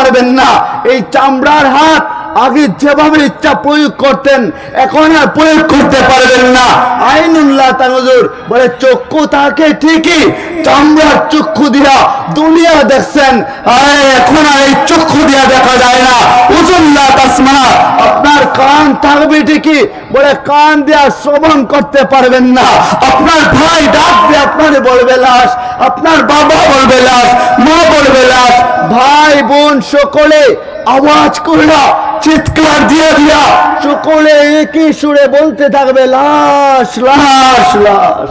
পারবেন না। এই চামড়ার হাত আগে যেভাবে ইচ্ছা প্রয়োগ করতেন, এখন আর প্রয়োগ করতে পারবেন না। আইনুল্লাহ তানজুর বলে চক্ষু থাকে ঠিকই, চামড়ার চক্ষু দিয়া দুনিয়া দেখছেন, এখন আর এই চক্ষু দিয়া দেখা যায় না। উজুল্লাহ তাসমা, আপনার কান থাকবে ঠিকই, বলে কান দিয়া শ্রবণ করতে পারবেন না। আপনার ভাই ডাক দিয়ে আপনারে বলবে লাশ, আপনার বাবা বলবে লাশ, মা বলবে লাশ, ভাই বোন সকলে আওয়াজ করলা চিৎকার দিয়ে দিয়া সকলে একই সুরে বলতে থাকবে লাশ লাশ লাশ।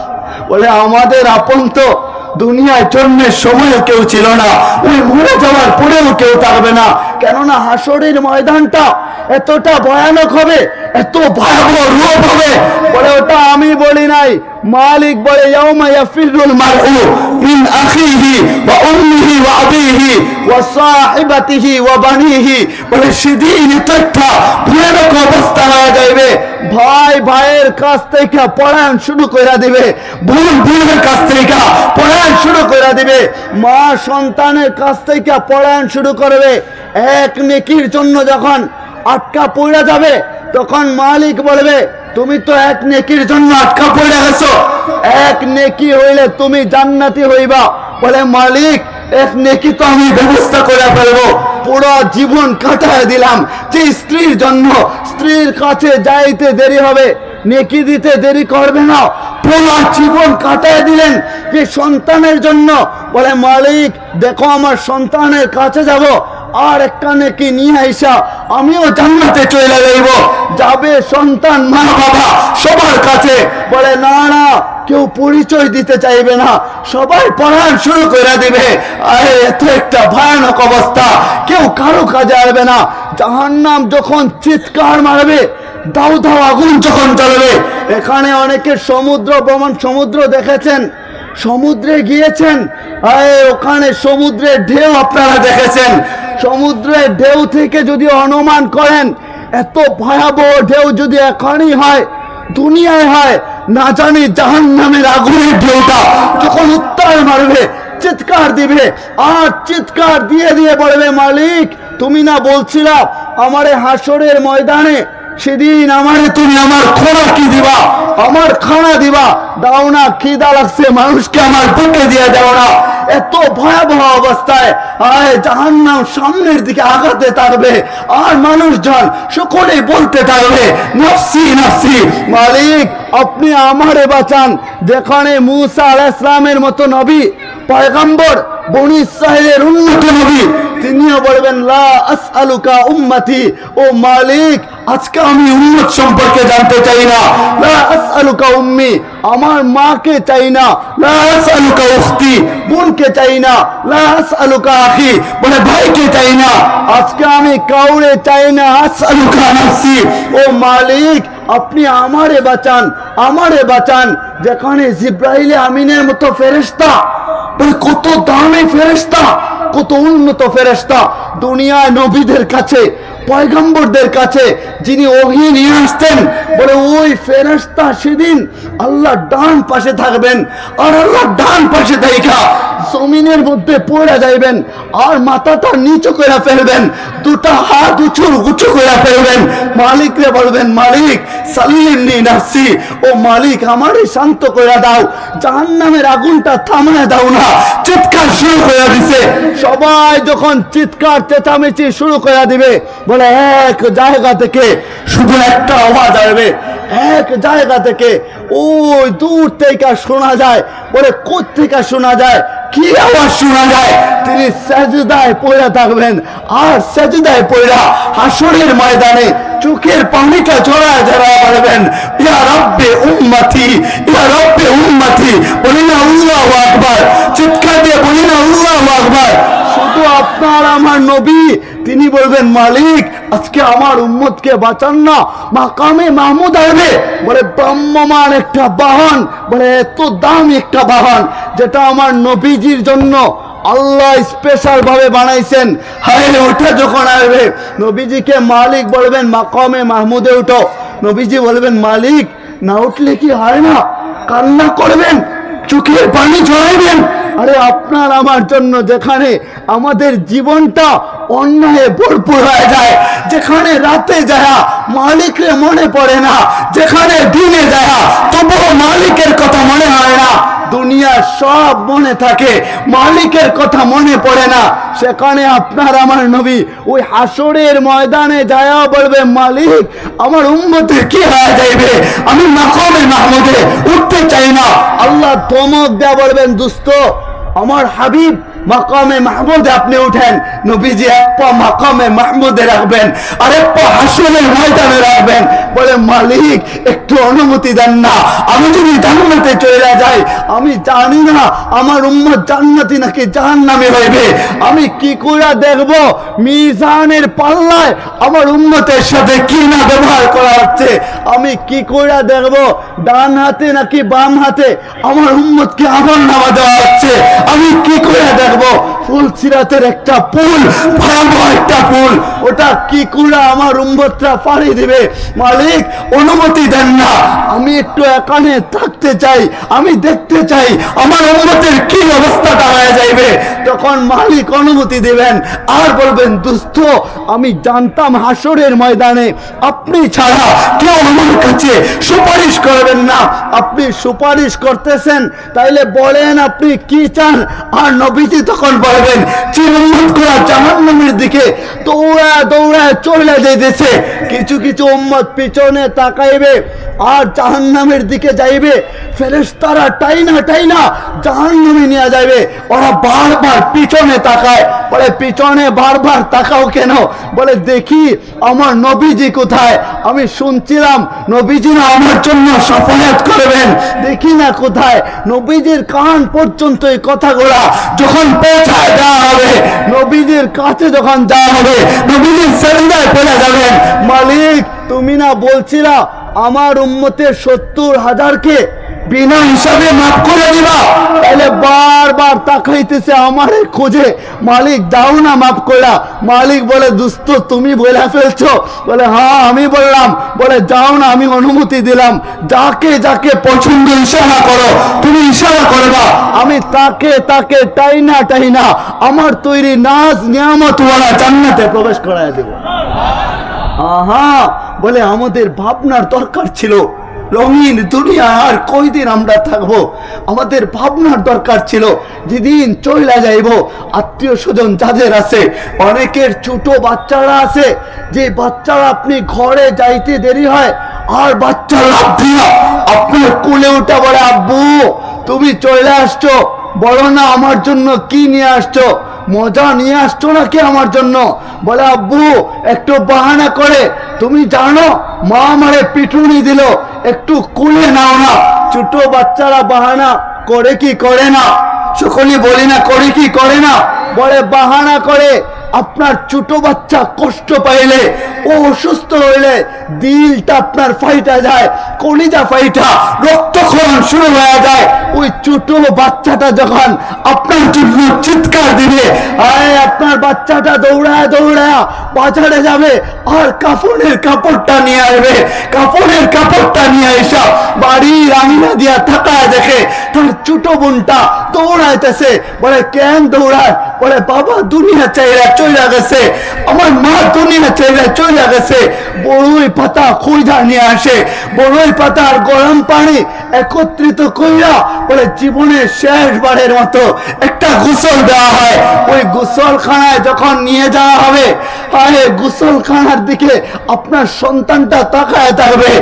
বলে আমাদের আপন তো দুনিয়ায় জন্মের সময় কেউ ছিল না, ওই মরে যাওয়ার পরেও কেউ থাকবে না। কেননা হাসরের ময়দানটা এতটা ভয়ানক হবে, এত ভয়াবহ রূপ হবে। বলে ওটা আমি বলি নাই, মালিক বলে ইয়াউমা ইয়াফিরুল মারউ মিন আখিহি ওয়া উম্মিহি ওয়া আবিহি ওয়া সাহিবাতিহি ওয়া বানিহি। বলে সেদিন একটা ভয়ানক অবস্থা হয়ে যাবে। ভাই ভাইয়ের কাছ থেকে পড়ান শুরু করে দিবে, বোন বোনের কাছ থেকে পড়ান শুরু করে দিবে, মা সন্তানের কাছ থেকে পড়ান শুরু করবে। এক নেকির জন্য যখন আটকা পড়ে যাবে, তখন মালিক বলবে তুমি তো এক নেকির জন্য আটকা পড়ে গেছো, এক নেকি হইলে তুমি জান্নাতি হইবা। বলে মালিক এক নেকি তো আমি ব্যবস্থা করে ফেলবো, পুরো জীবন কাটায় দিলাম। যে স্ত্রীর জন্য স্ত্রীর কাছে যাইতে দেরি হবে, নেকি দিতে দেরি করবে না, পুরো জীবন কাটায় দিলেন যে সন্তানের জন্য। বলে মালিক দেখো আমার সন্তানের কাছে যাব, আর একটা নেকি নিয়ে আইসা আমিও জান্নাতে চলে যাইব। যাবে সন্তান মা বাবা সবার কাছে, বলে না না কেউ পরিচয় দিতে চাইবে না, সবাই পড়ান শুরু করে দিবে। আরে এত একটা ভয়ানক অবস্থা, কেউ কারো কাজে আসবে না। জাহান্নাম যখন চিৎকার মারবে, দাও দাও আগুন যখন জ্বলবে। এখানে অনেকে সমুদ্র ভ্রমণ, সমুদ্র দেখেছেন, সমুদ্রে গিয়েছেন, ওখানে সমুদ্রের ঢেউ আপনারা দেখেছেন। সমুদ্রের ঢেউ থেকে যদি অনুমান করেন, এত ভয়াবহ ঢেউ যদি এখনই হয়, দুনিয়ায় হয়, না জানি জাহান্নামের আগুনের ঢেউটা যখন উত্তাল মারবে, চিৎকার দিবে, আর চিৎকার দিয়ে দিয়ে বলবে মালিক তুমি না বলছিলা আমারে হাসরের ময়দানে সেদিন আমারে তুমি আমার খোরাকি দিবা, আমার খানা দিবা, দাও না, খিদা লাগছে মানুষকে আমার বুকে দিয়ে দাও না। এত ভয়াবহ অবস্থায় জাহান্নাম সামনের দিকে আগাতে থাকবে, আর মানুষজন সকলে বলতে থাকবে নফসি নফসি। মালিক আপনি আমারে বাঁচান। যেখানে মুসা আলাইহিস সালামের মতো নবী পয়গম্বর, বনি ইসরাইলের উন্নত নবী, তিনিও বলবেন লা আসআলুকা উম্মতি, ও মালিক আজকে আমি উম্মত সম্পর্কে জানতে চাই না। লা আসআলুকা উম্মি, আমার মাকে চাই না। লা আসআলুকা উখতি, বোনকে চাই না। লা আসআলুকা আখি, বলে ভাইকে চাই না। আজকে আমি কাউরে চাই না। আসআলুকা নাফসি, ও মালিক আপনি আমারে বাঁচান, আমারে বাঁচান। যেখানে জিব্রাইল আমিনের মতো ফেরেশতা, কত দামি ফেরেশতা, কত উন্নত ফেরেশতা, দুনিয়ায় নবীদের কাছে পয়গম্বরদের কাছে যিনি ওহী নিয়ে আসতেন, বলে ওই ফেরেশতা সেদিন আল্লাহ ডান পাশে থাকবেন, আর আল্লাহ ডান পাশে দেখা জমিনের মধ্যে পড়ে যাইবেন, আর মাথাটা নিচু করে ফেলবেন, দুটা হাত উঁচু করে ফেলবেন, মালিকরে বলবেন মালিক সাল্লিমনি নাফসি, ও মালিক আমারে শান্ত করে দাও, জাহান্নামের আগুনটা থামায় দাও না। চিৎকার শুরু করে দিছে। সবাই যখন চিৎকার চেঁচামেচি শুরু করে দিবে, বলে এক জায়গা থেকে শুধু একটা আওয়াজ আসবে, এক জায়গা থেকে, ওই দূর থেকে শোনা যায়। বলে কোথা থেকে শোনা যায়, কি আওয়াজ শোনা যায়? তিনি সেজদায় পড়ে থাকবেন, আর সেজদায় পড়া হাসরের ময়দানে চোখের পানিটা ঝরায় ঝরায় বলবেন ইয়া রব্বে উম্মতি, ইয়া রব্বে উম্মতি। বলি না আল্লাহু আকবার, চিৎকার দিয়ে বলি না আল্লাহু আকবার। শুধু আপনার আমার নবী, তিনি বলবেন মালিক আজকে আমার উম্মতকে বাঁচান না। মাকামে মাহমুদ আসবে, বলে ব্রহ্মমান একটা বাহন, বলে এত দামি একটা বাহন, যেটা আমার নবীজির জন্য আল্লাহ স্পেশাল ভাবে বানাইছেন। হায় ওটা যখন আসবে, নবীজিকে মালিক বলবেন মাকামে মাহমুদে উঠো। নবীজি বলবেন মালিক না উঠলে কি হয় না? কান্না করবেন, চোখের পানি ঝরাইবেন, আরে আপনার আমার জন্য যেখানে আমাদের জীবনটা অন্যায় ভরপুর হয়ে যায়, যেখানে রাতে যায় মালিকের মনে পড়ে না, যেখানে দিনে যায় তবুও মালিকের কথা মনে হয় না, দুনিয়ার সব মনে থাকে মালিকের কথা মনে পড়ে না, সেখানে আপনার আমার নবী ওই হাসরের ময়দানে যায় বলবে মালিক আমার উম্মতের কি হয়ে যাইবে, আমি মাকামে মাহমুদে উঠতে চাই না। আল্লাহ ধমক দেয়া বলবেন দোস্ত আমার হাবিব মাকামে মাহমুদে আপনি উঠেন, নবীজি এক পা মাকামে মাহমুদে রাখবেন আর এক পা হাসরের ময়দানে রাখবেন, বলে মালিক একটু অনুমতি দেন না, আমি যদি জান্নাতে চলে যাই আমি জানি না আমার উম্মত জান্নাতি নাকি জাহান্নামী হইবে, আমি কি করে দেখব মিজানের পাল্লায় আমার উম্মতের সাথে কি না ব্যবহার করা হচ্ছে, আমি কি করে দেখব ডান হাতে নাকি বাম হাতে আমার উম্মতকে আমল নামা দেওয়া হচ্ছে, আমি কি করে দেখবো ফুলসিরাতের একটা পুল, ভয়াবহ একটা পুল, ওটা কি করে আমার উম্মতরা পাড়ি দিবে, মালিক অনুমতি দেন না, আমি একটু এখানে থাকতে চাই, আমি দেখতে চাই আমার উম্মতের কি অবস্থাটা হয়ে যাইবে, তখন মালিক অনুমতি দিবেন আর বলবেন দোস্ত আমি জানতাম হাসরের ময়দানে আপনি ছাড়া কেউ আমার কাছে সুপারিশ করবেন না, আপনি সুপারিশ করতেছেন তাইলে বলেন আপনি কি চান, আর নবীজি তখন বলবেন চিরুন্নত করা জাহান্নামের দিকে দৌড়া দৌড়া চলে যাইতেছে, কিছু কিছু উম্মত পিছনে তাকাইবে আর জাহান্নামের দিকে যাইবে, ফেরেশতারা টাইনা টাইনা জাহান্নামে নিয়ে যাবে, ওরা বারবার পিছনে তাকায়, বলে পিছনে বারবার তাকাও কেন, বলে দেখি আমার নবীজি কোথায়, আমি শুনছিলাম নবীজি না আমার জন্য শাফায়াত করবেন, দেখি না কোথায়, নবীজির কান পর্যন্ত এই কথাগুলা যখন পৌঁছায় দেওয়া হবে, নবীজির কাছে যখন যাওয়া হবে নবীজির সেজদায় পড়ে যাবেন, মালিক তুমি না বলছিলা আমার উম্মতের 70,000কে বিনা হিসাবে মাফ করে দিবা, তাহলে বারবার তাকাইতেছে আমারে খোঁজে, মালিক দাও না মাফ করা, মালিক বলে দোস্ত তুমি বলে ফেলছো, বলে হ্যাঁ আমি বললাম, বলে যাও না আমি অনুমতি দিলাম, যাকে যাকে পছন্দ ইশারা করো, তুমি ইশারা করবা, আমি তাকে তাকে টাইনা টাইনা আমার তৈরি নাজ নিয়ামত ওয়ালা জান্নাতে প্রবেশ করায় দেব। আহা বলে আমাদের ভাবনার দরকার ছিল, রঙিন দুনিয়া আর কয়দিন আমরা থাকবো, আমাদের ভাবনার দরকার ছিল যেদিন চলে যাইব, আত্মীয় স্বজন যাদের আছে, অনেকের ছোট বাচ্চারা আছে, যে বাচ্চারা আপনি ঘরে যাইতে দেরি হয় আর বাচ্চা লাফ দিয়া আপনার কোলে উঠা বলে আব্বু তুমি চলে আসছো, বলো না আমার জন্য কি নিয়ে আসছো, মজা নিয়ে আসছো নাকি আমার জন্য, বলে আব্বু একটু বাহানা করে, তুমি জানো মা আমারে পিটুনি দিল একটু কুলে নাও না, ছোট বাচ্চারা বাহানা করে কি করে না, সকলে বলি না করে কি করে না, বলে বাহানা করে, আপনার ছোট বাচ্চা কষ্ট পাইলে ও অসুস্থ হইলে দিলটা আপনার ফাইটা যায়, কলিজা ফাইটা রক্তক্ষরণ শুরু হয়ে যায়, ওই ছোট বাচ্চাটা যখন আপনার জন্য চিৎকার দিবে, আয় আপনার বাচ্চাটা দৌড়ায় দৌড়ায় বাজারে যাবে আর কাফনের কাপড়টা নিয়ে আসবে, কাফনের কাপড়টা নিয়ে এসা বাড়ির আঙিনা দিয়া থাকায় দেখে তার ছোট বোনটা দৌড়াইতেছে, বলে কেন দৌড়ায়, বলে বাবা দুনিয়া চাইরা চলে গেছে, আমার মা দুনিয়া চাইরা চলে গেছে, বড়ই পাতা খুঁজা নিয়ে আসে, বড়ই পাতা আর গরম পানি একত্রিত কইরা বলে জীবনের শেষবারের মতো একটা গোসল দেওয়া হয়, ওই গোসলখানায় যখন নিয়ে যাওয়া হবে, আরে গোসলখানার দিকে আপনার সন্তানটা তাকায় থাকবে,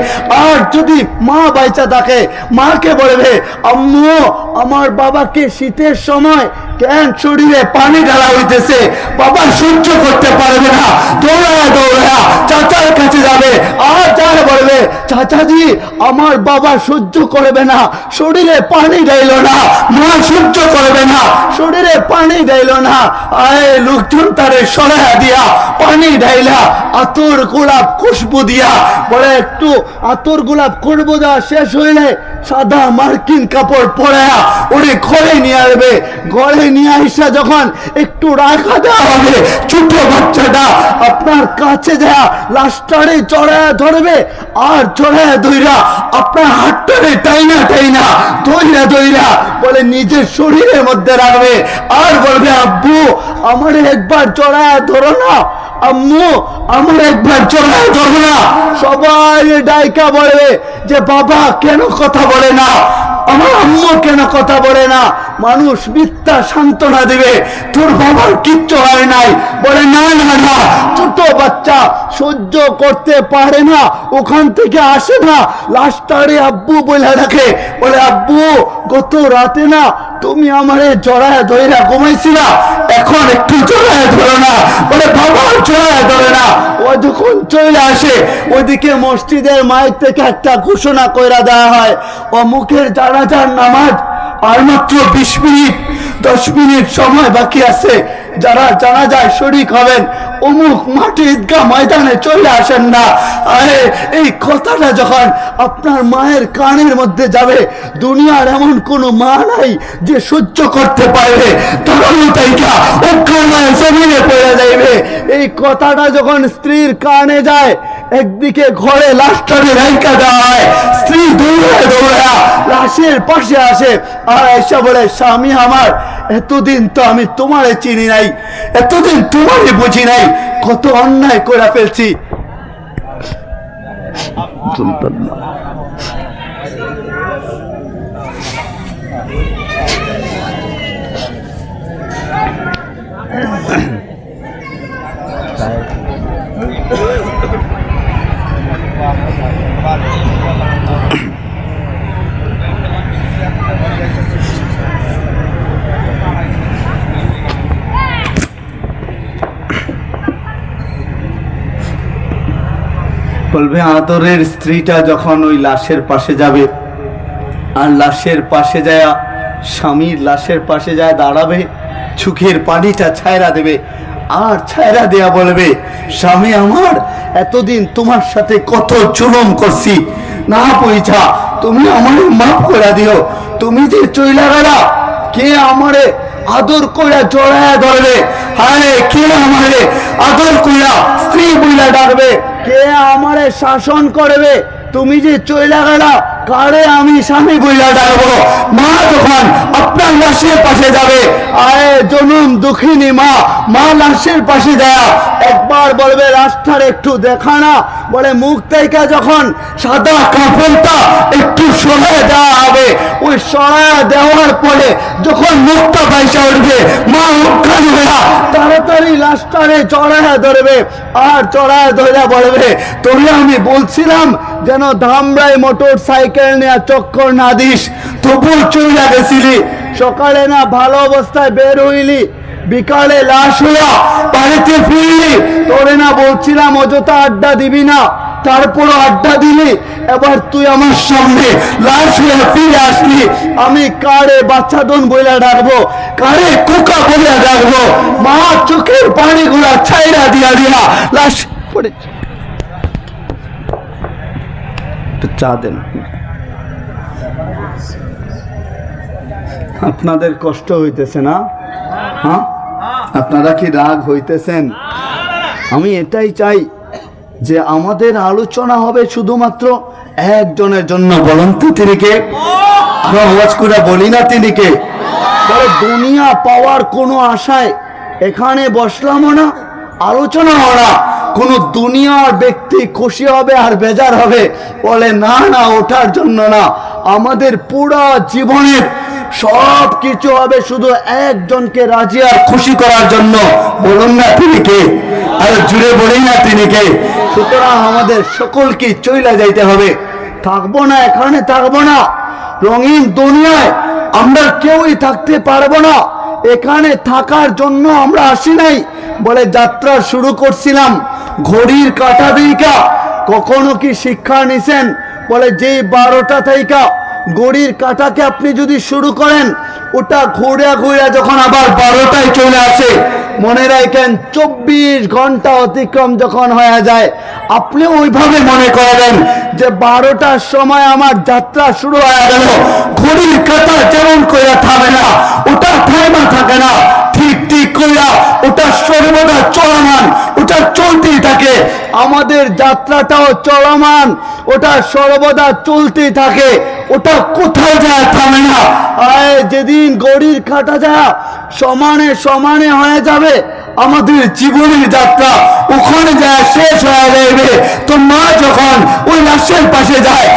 আর যদি মা বাইচা থাকে মাকে বলবে আম্মু আমার বাবাকে শীতের সময় কেন শরীরে পানি ঢালা হইতেছে, বাবা সহ্য করতে পারবে না, দৌড়ায়া দৌড়ায়া চাচার কাছে যাবে আর যারা বলবে চাচাজি আমার বাবা সহ্য করবে না, শরীরে পানি ঢাইল না, মা সহ্য করবে না, শরীরে পানি ঢাইল না, আয় লোকজন তারে সরাইয়া দিয়া পানি ঢাইলা আতর গোলাপ খুশবু দিয়া, বলে একটু আতর গোলাপ খুশবু দেওয়া শেষ হইলে সাদা মার্কিন কাপড় পরায়া ওরে ঘরে নিয়ে আসবে, ঘরে নিয়ে আসা যখন একটু রাখা দেওয়া হবে, ছোট বাচ্চাটা আপনার কাছে যা লাশটারে চড়ায় ধরবে, আর চড়ায় ধইরা আপনার হাতটারে টাইনা টাইনা ধইরা ধইরা বলে নিজের শরীরের মধ্যে রাখবে, আর বলবে আব্বু আমার একবার চড়ায় ধরো না, আম্মু আমার একবার চড়ায় ধরো না। সবাই ডাইকা বলবে যে বাবা কেন কথা বলে না, আমার আম্মু কেন কথা বলে না। মানুষ মিথ্যা সান্ত্বনা দিবে, তোর বাবার কিচ্ছু হয় নাই, বলে না না না, ছোট বাচ্চা সহ্য করতে পারে না, ওখান থেকে আসে না, লাশটারে আব্বু বলে রাখে, বলে আব্বু গত রাতে না তুমি আমারে জড়ায় ধইরা ঘুমাইছিলা, এখন একটু জড়ায় ধরো না, বলে বাবা জড়ায় ধরে না। ও যখন চলে আসে ওইদিকে মসজিদের মাইক থেকে একটা ঘোষণা কইরা দেওয়া হয়, অমুকের জানাজার নামাজ আর মাত্র 20 মিনিট 10 মিনিট সময় বাকি আছে, যারা জানাজায় শরীক হবেন অমুক মাঠে ঈদগাহ ময়দানে চলে আসেন না। আরে এই কথাটা যখন আপনার মায়ের কানের মধ্যে যাবে, দুনিয়ার এমন কোন মা নাই যে সহ্য করতে পারবে, জমিনে পড়ে যাইবে। এই কথাটা যখন স্ত্রীর কানে যায়, একদিকে ঘরে লাশটারে রাইখা দেওয়া হয়, স্ত্রী দৌড়ায় দৌড়া লাশের পাশে আসে আর এসে বলে স্বামী আমার, এতদিন তো আমি তোমারে চিনি নাই, এতদিন তোমারে বুঝি নাই, কত অন্যায় করে ফেলছি। বলবে আদরের স্ত্রীটা যখন ওই লাশের পাশে যাবে, আর লাশের পাশে যায় স্বামীর লাশের পাশে যায় দাঁড়াবে, চোখের পানিটা ছায়রা দেবে, আর ছায়রা দেয়া বলবে স্বামী আমার, এতদিন তোমার সাথে কত জুলুম করছি, না পয়সা তুমি আমারে মাফ করে দিও, তুমি যে চইলা গেলা, কে আমারে আদর কইরা জড়ায়া ধরবে, হায় কে আমারে আদর কইরা স্ত্রী বইলা ডাকবে, কে আমারে শাসন করবে, তুমি যে চইলা গেলা কারে আমি স্বামী বইলা ডাকবো। মা যখন আপনার লাশের পাশে যাবে, আরে জনম দুঃখিনী মা, মা লাশের পাশে যায় একবার বলবে লাশটার একটু দেখা না, বলে মুখ থেকে যখন সাদা কাপড়টা একটু সরায় দেওয়া হবে, ওই সরায় দেওয়ার পরে যখন মুখটা পয়সা উঠবে, মা মুখখানি হয়ে তাড়াতাড়ি লাশটারে চড়ায় ধরবে, আর চড়ায় ধরে বলবে তোরে আমি বলছিলাম যেন ধামরাই মোটর সাইকেল নেওয়া চক্কর না দিস, তবু চলে গেছিলি, সকালে না ভালো অবস্থায় বের হইলি, বিকালে লাশ হইয়া বাড়িতে ফিরলি, তোরে না বলছিলাম অযথা আড্ডা দিবি না, তারপরও আড্ডা দিলি, এবার তুই আমার সামনে লাশ হইয়া ফিরে আসলি, আমি কারে বাচ্চাদন বইলা ডাকবো, কারে কুকা বইলা ডাকবো। মা চোখের পানি গুলা ছাইরা দিয়া দিয়া লাশ পড়ে। চা দেন, আপনাদের কষ্ট হইতেছে না? হ্যাঁ, আপনারা কি রাগ হইতেছেন? আমি এটাই চাই যে আমাদের আলোচনা হবে শুধুমাত্র একজনের জন্য। বলুন তো তিনি কে? আওয়াজ করে বলি না তিনি কে? দুনিয়া পাওয়ার কোনো আশায় এখানে বসলামও না, আলোচনা হওয়া, কোন দুনিয়ার ব্যক্তি খুশি হবে আর বেজার হবে, বলে না না ওঠার জন্য না, আমাদের পুরো জীবনের সব কিছু হবে শুধু একজনকে রাজি আর খুশি করার জন্য। বলুন না তিনি কে? আর জুড়ে বলি না তিনি কে? সুতরাং আমাদের সকলকে চইলা যাইতে হবে, থাকবো না এখানে, থাকবো না রঙিন দুনিয়ায়, আমরা কেউই থাকতে পারবো না, এখানে থাকার জন্য আমরা আসি নাই। বলে যাত্রা শুরু করছিলাম ঘড়ির কাঁটা দিকা, কখনো কি শিক্ষা নিছেন? বলে যেই 12টা থেকে ঘড়ির কাঁটাকে আপনি যদি শুরু করেন, ওটা ঘুরে ঘুরে যখন আবার 12টায় চলে আসে, মনে রাখেন 24 ঘন্টা অতিক্রম যখন হয়ে যায়, আপনি ওইভাবে মনে করেন যে 12টার সময় আমার যাত্রা শুরু হয়ে গেল। ঘড়ির কাঁটা যেমন করে থামে না, ওটা থামা থাকে না, ঠিক ঠিক কইরা ওটা সর্বদা চলমান, ওটা চলতে আমাদের যাত্রাটাও চলমান, ওটা সর্বদা চলতে থাকে, ওটা কোথায় যায় থামে না। যেদিন গড়ির কাটা যায় সমানে সমানে হয়ে যাবে আমাদের জীবনের যাত্রা, ওখানে যায় শেষ হয়ে যাবে। তো মা যখন ওই লাশের পাশে যায়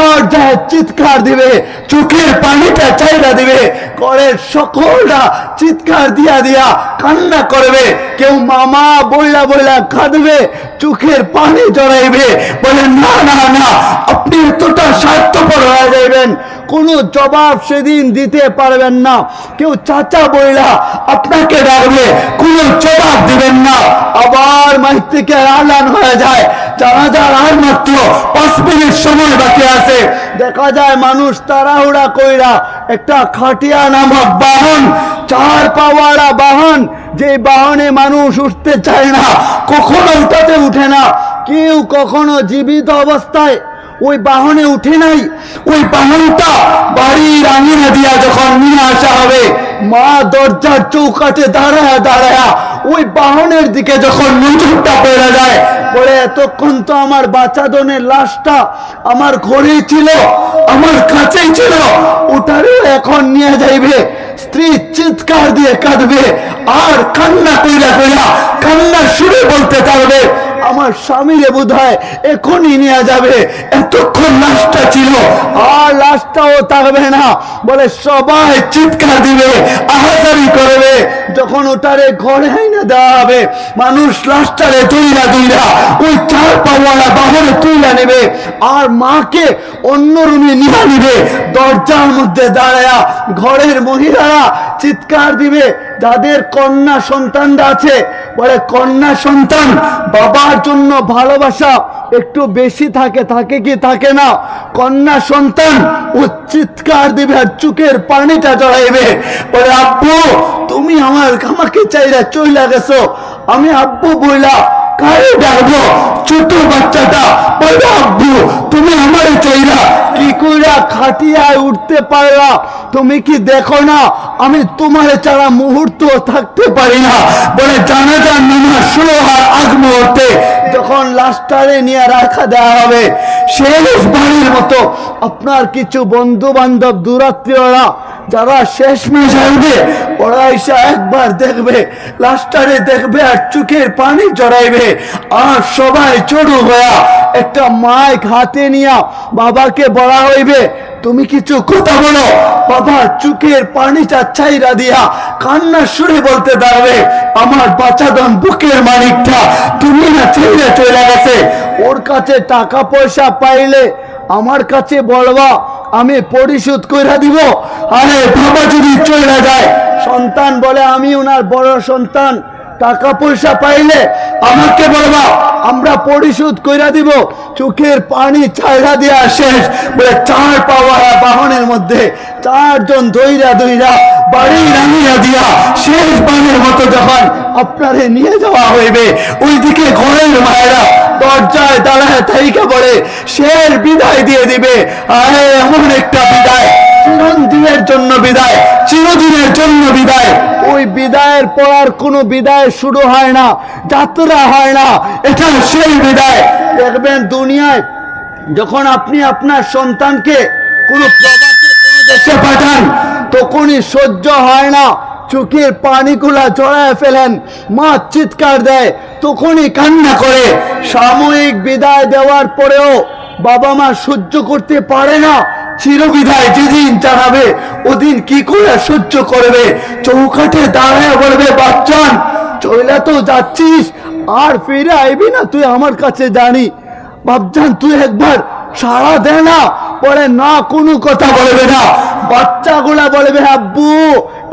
আর যায় চিৎকার দিবে, চোখের পানিটা চাইরা দিবে, ঘরের সকলটা চিৎকার দিয়া দিয়া কান্না করবে, কেউ মামা বইলা বইলা কাঁদবে, চোখের পানি জড়াইবে, বলে না না না আপনি এতটা স্বার্থপর হয়ে যাইবেন, কোনো জবাব সেদিন দিতে পারবেন না। কেউ চাচা বইলা আপনাকে ডাকবে, কোনো জবাব দিবেন না। আবার মাইক থেকে আলান হয়ে যায় জানাজার আর মাত্র 5 মিনিট সময় বাকি আছে। দেখা যায় মানুষ তাড়াহুড়া কইরা একটা খাটিয়া নামক বাহন, 4 পাওয়ালা বাহন, যে বাহনে মানুষ উঠতে চায় না, কখনো উঠাতে উঠে না, কেউ কখনো জীবিত অবস্থায় ওই বাহনে উঠে নাই। ওই বাহনটা বাড়ির আঙিনা দিয়া যখন নিয়ে আসা হবে, মা দরজার চৌকাঠে দাঁড়ায়া দাঁড়ায়া ওই বাহনের দিকে যখন নজরটা পড়ে যায়, বলে এতক্ষণ তো আমার বাচ্চাদনের লাশটা আমার ঘরেই ছিল, আমার কাছেই ছিল, ওটারও এখন নিয়ে যাইবে। স্ত্রী চিৎকার দিয়ে কাঁদবে আর কান্না কইরা কইরা কান্নার সুরে বলতে থাকবে, আমার স্বামীরে বোধহয় এখনই নিয়ে যাবে, এতক্ষণ লাশটা ছিল আর লাশটাও থাকবে না। বলে সবাই চিৎকার দিবে, আহাজারি করবে। যখন ওটারে ঘরে আইনা দেওয়া হবে, মানুষ লাশটারে তুইলা তুইলা ওই 4 পাওয়ালা বাহনে তুইলা নেবে আর মাকে অন্য রুমে নিয়ে নিবে। দরজার মধ্যে দাঁড়ায়া ঘরের মহিলারা চিৎকার দিবে, যাদের কন্যা সন্তানরা আছে, বলে কন্যা সন্তান বাবার জন্য ভালোবাসা একটু বেশি থাকে, থাকে কি থাকে না? কন্যা সন্তান ও চিৎকার দিবে আর চোখের পানিটা জড়াইবে, বলে আব্বু তুমি আমাকে চাইরা চইলা গেছো, আমি আব্বু বইলা কারে ডাকবো? ছোট বাচ্চাটা বলে আব্বু তুমি আমারে চাইরা কি কইরা খাটিয়ায় উঠতে পারলা? তুমি কি দেখো না আমি তোমারে ছাড়া মুহূর্ত থাকতে পারি না? বলে জানাজার নামাজ শুরু হওয়ার আগ মুহূর্তে যখন লাশটারে নিয়ে রাখা দেওয়া হবে, শেষ বাড়ির মতো আপনার কিছু বন্ধু বান্ধব দূরাত্মীয়রা যারা শেষমেশ আসবে, ওরা এসে একবার দেখবে, লাশটারে দেখবে আর চোখের পানি জড়াইবে। আর সবাই চড়ু হইয়া একটা মাইক হাতে নিয়া বাবাকে বলা হইবে তুমি কিছু কথা বলো। বাবা চোখের পানিটা ছাইরা দিয়া কান্নার সুরে বলতে দাঁড়াবে, আমার বাচ্চাদন বুকের মানিকটা তুমি না ছেড়ে চলে গেছে, ওর কাছে টাকা পয়সা পাইলে আমার কাছে বলবা, আমি পরিশোধ কইরা দিব। আরে বাবা যদি চলে যায়, সন্তান বলে আমি ওনার বড় সন্তান, টাকা পয়সা পাইলে আমাকে বলবা, আমরা পরিশোধ কইরা দিব। চোখের পানি ছাইরা দিয়া শেষ। বলে 4 পাওয়ালা বাহনের মধ্যে 4 জন দইরা দইরা বাড়ি রাঙিয়া দিয়া শেষ বানের মতো যখন আপনারে নিয়ে যাওয়া হইবে, ওইদিকে ঘরের মায়েরা দরজায় দাঁড়ায় থাইকা পড়ে শেষ বিদায় দিয়ে দিবে। আরে এমন একটা বিদায়, চিরদিনের জন্য বিদায়, চিরদিনের জন্য বিদায়। ওই বিদায়ের পর আর কোনো বিদায় শুরু হয় না, যাত্রা হয় না, এটা সেই বিদায়। দেখবেন দুনিয়ায় যখন আপনি আপনার সন্তানকে কোনো প্রবাসে কোনো দেশে পাঠান, তখনই সহ্য হয় না, চোখের পানিগুলা জড়ায় ফেলেন, মা চিৎকার দেয়, তখনই কান্না করে। সাময়িক বিদায় দেওয়ার পরেও বাবা মা সহ্য করতে পারে না, চিরবিদায় যেদিন জানাবে ওদিন কি করে সহ্য করবে? চৌকাঠে দাঁড়ায় বলবে, বাচ্চান চইলা তো যাচ্ছিস, আর ফিরে আইবি না তুই আমার কাছে, জানি বাপজান তুই একবার সাড়া দে না। বলে না, কোনো কথা বলবে না। বাচ্চাগুলা বলবে আব্বু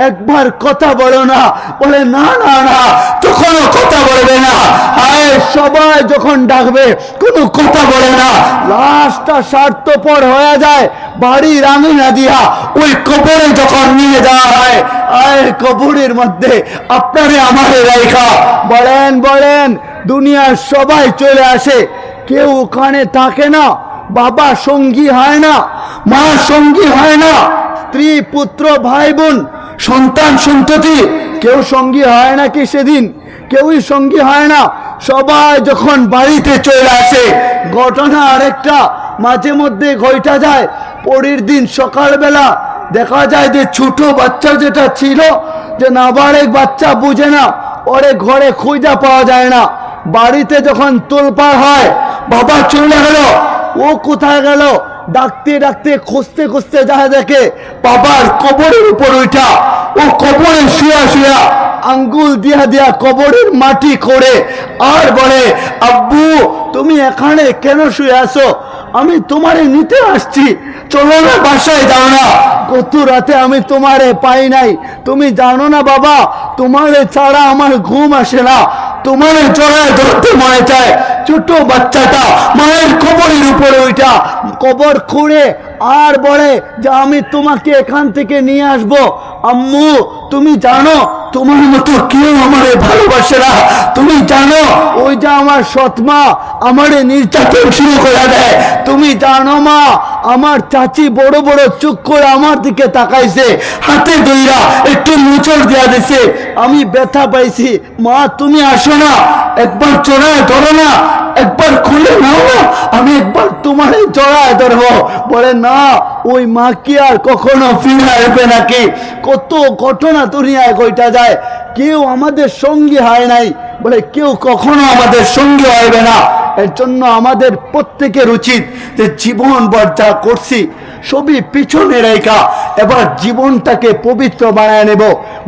একবার কথা বলো না। বলে না না না, তখনও কথা বলবে না। আয় সবাই যখন ডাকবে কোনো কথা বলে না। লাশটা স্বার্থপর হয়ে যায়, বাড়ির আঙিনা দিয়া ওই কবরে যখন নিয়ে যাওয়া হয়, আয় কবরের মধ্যে আপনারে আমারে রাইখা বলেন বলেন দুনিয়ার সবাই চলে আসে, কেউ ওখানে থাকে না। বাবা সঙ্গী হয় না, মা সঙ্গী হয় না, স্ত্রী পুত্র ভাই বোন সন্তান সন্ততি কেউ সঙ্গী হয় নাকি? সেদিন কেউই সঙ্গী হয় না। সবাই যখন বাড়িতে চলে আসে, ঘটনা আরেকটা মাঝে মধ্যে ঘটা যায়। পরের দিন সকালবেলা দেখা যায় যে ছোট বাচ্চা যেটা ছিল, যে নাবালেগ বাচ্চা বুঝে না, ওরে ঘরে খুঁজে পাওয়া যায় না। বাড়িতে যখন তোলপাড় হয়, বাবা চলে গেল, ও কোথায় গেল, ডাকতে ডাকতে খুঁজতে খুঁজতে যায়, দেখে বাবার কবরের উপর উঠা, ও কবরে শুয়া শুয়া আঙ্গুল দিয়া দিয়া কবরের মাটি করে আর বলে, আব্বু তুমি এখানে কেন শুয়ে আছো? আমি তোমারে নিতে আসছি, চলো না বাসায় যাও না, কত রাতে আমি তোমারে পাই নাই, তুমি জানো না বাবা, তোমারে ছাড়া আমার ঘুম আসে না, তোমারে জড়ায় ধরতে মনে চায়। ছোট বাচ্চাটা মায়ের কবরের উপরে ওইটা কবর খুঁড়ে আর বলে যে আমি তোমাকে এখান থেকে নিয়ে আসবো। আম্মু তুমি জানো তোমার মতো কেউ আমারে ভালোবাসে না, তুমি জানো ওই যে আমার সৎমা আমারে নির্যাতন শুরু করে দেয়, তুমি জানো মা আমার চাচি বড় বড় চোখ করে আমার দিকে তাকাইছে, হাতে দইরা একটু মুচড় দেয়া দিছে, আমি ব্যথা পাইছি, মা তুমি আসো না, একবার জড়ায় ধরো না, একবার খুলে নাও না, আমি একবার তোমার জড়ায় ধরবো। বলে না, ওই মা কি আর কখনো ফিরে আসবে নাকি? কত ঘটনা দুনিয়ায় ঘটা যায়, কেউ আমাদের সঙ্গী হয় নাই, বলে কেউ কখনো আমাদের সঙ্গী হবে না। এর জন্য আমাদের প্রত্যেকের উচিত যে জীবন ভর যা করছি সবই পিছনে রেখা এবার জীবনটাকে পবিত্র বানায় নেব।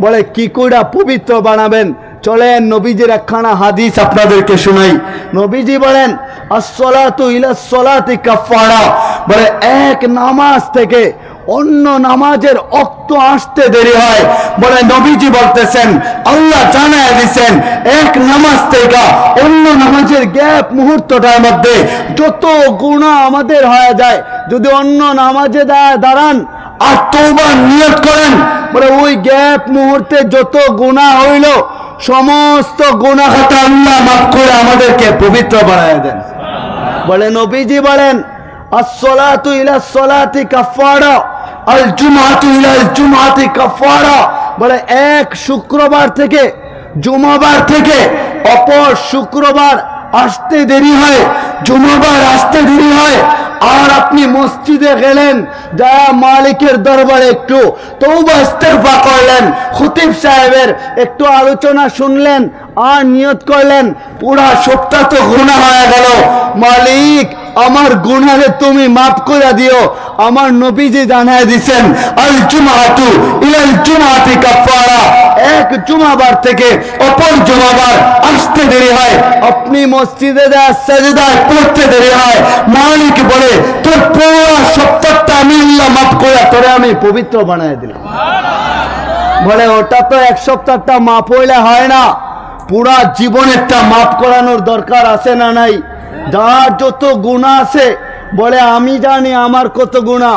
বলে কি করে পবিত্র বানাবেন? চলেন নবীজির একখানা হাদিস আপনাদেরকে শোনাই। নবীজি বলেন, আসসালাতু ইলাস সালাতি কাফারা, বলে এক নামাজ থেকে অন্য নামাজের ওয়াক্ত আসতে দেরি হয়। বলে নবীজি বলতেছেন, আল্লাহ জানায় দিয়েছেন এক নামাজ থেকে অন্য নামাজের গ্যাপ মুহূর্তটার মধ্যে যত গুনাহ আমাদের হয়ে যায়, যদি অন্য নামাজে দাঁড়ান আর তওবার নিয়ত করেন, বলে ওই গ্যাপ মুহূর্তে যত গুনাহ হইল সমস্ত গুনাহ খাতা আল্লাহ মাফ করে আমাদেরকে পবিত্র বানায় দেন। বলে নবীজি বলেন, আসসালাতু ইলাস সালাতি কাফারা, আল জুমআতু ইলাল জুমআতি কাফারা, বলে এক শুক্রবার থেকে জুমাবার থেকে অপর শুক্রবার আসতে দেরি হয়, জুমাবার আসতে দেরি হয়, আর আপনি মসজিদে গেলেন, যা মালিকের দরবারে একটু তওবা ইস্তেগফার করলেন, খতিব সাহেবের একটু আলোচনা শুনলেন আর নিয়ত করলেন, পুরা সপ্তাহ তো গুনাহ হয়ে গেল, মালিক আমার গুনাহে তুমি মাফ করে দিও। আমার নবীজি জানায় দিয়েছেন, আল জুমআতু ইলাল জুমআতি কাফারা, এক জুমাবার থেকে অপর জুমাবার আসতে দেরি হয়, আপনি মসজিদে যা সাজদায় পড়তে দেরি হয়, মালিক বলে তোর পুরো সপ্তাহটা আমি আল্লাহ মাফ করে তোরে আমি পবিত্র বানায় দিলাম। বলে ওটা তো এক সপ্তাহটা মাফ হইলে হয় না, পুরা জীবনেরটা মাফ করানোর দরকার আছে না নাই? যার যত গুনাহ আছে, বলে আমি জানি আমার কত গুনাহ,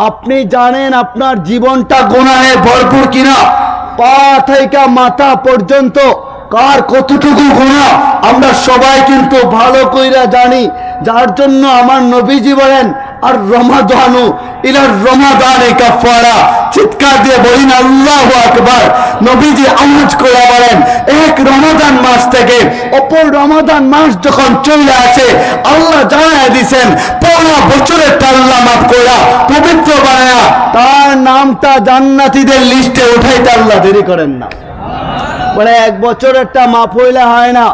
আপনি জানেন আপনার জীবনটা গুনাহে ভরপুর কিনা, পা থেকে মাথা পর্যন্ত কার কতটুকু গুনাহ আমরা সবাই কিন্তু ভালো কইরা জানি। যার জন্য আমার নবীজি বলেন, আর রমাদানু ইলার রমাদানে কাফারা, চিৎকার দিয়ে বলেন আল্লাহু আকবার। নবীজি আওয়াজ করে বলেন, এক রমাদান মাস থেকে অপর রমাদান মাস যখন চলে আসে, আল্লাহ জানায় দিয়েছেন পুরো বছরের আল্লাহ মাফ করা পবিত্র বানায়া তার নামটা জান্নাতীদের লিস্টে উঠাইতে আল্লাহ দেরি করেন না। বলে এক বছরেরটা মাফ হইলে হয় না,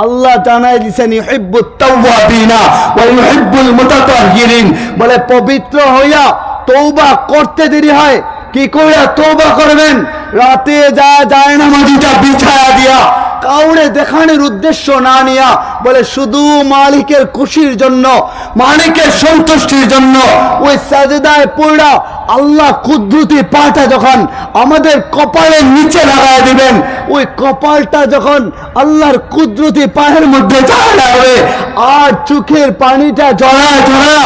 আল্লাহ জানায় দিয়েছেন ইউহিব্বুত তাওয়াবিনা ওয়া ইউহিব্বুল মুতাতাহহিরিন, বলে পবিত্র হইয়া তওবা করতে দেরি হয়। কি করে তওবা করবেন? রাতে যায় না মাটিটা বিছায়া দিয়া, কাউরে দেখানোর উদ্দেশ্য না নিয়া, বলে শুধু মালিকের খুশির জন্য, মালিকের সন্তুষ্টির জন্য ওই সাজদায় পড়া আল্লাহ কুদরতি পাটা যখন আমাদের কপালের নিচে লাগায় দিবেন, ওই কপালটা যখন আল্লাহর কুদরতি পায়ের মধ্যে যাবে আর চোখের পানিটা ঝরা ঝরা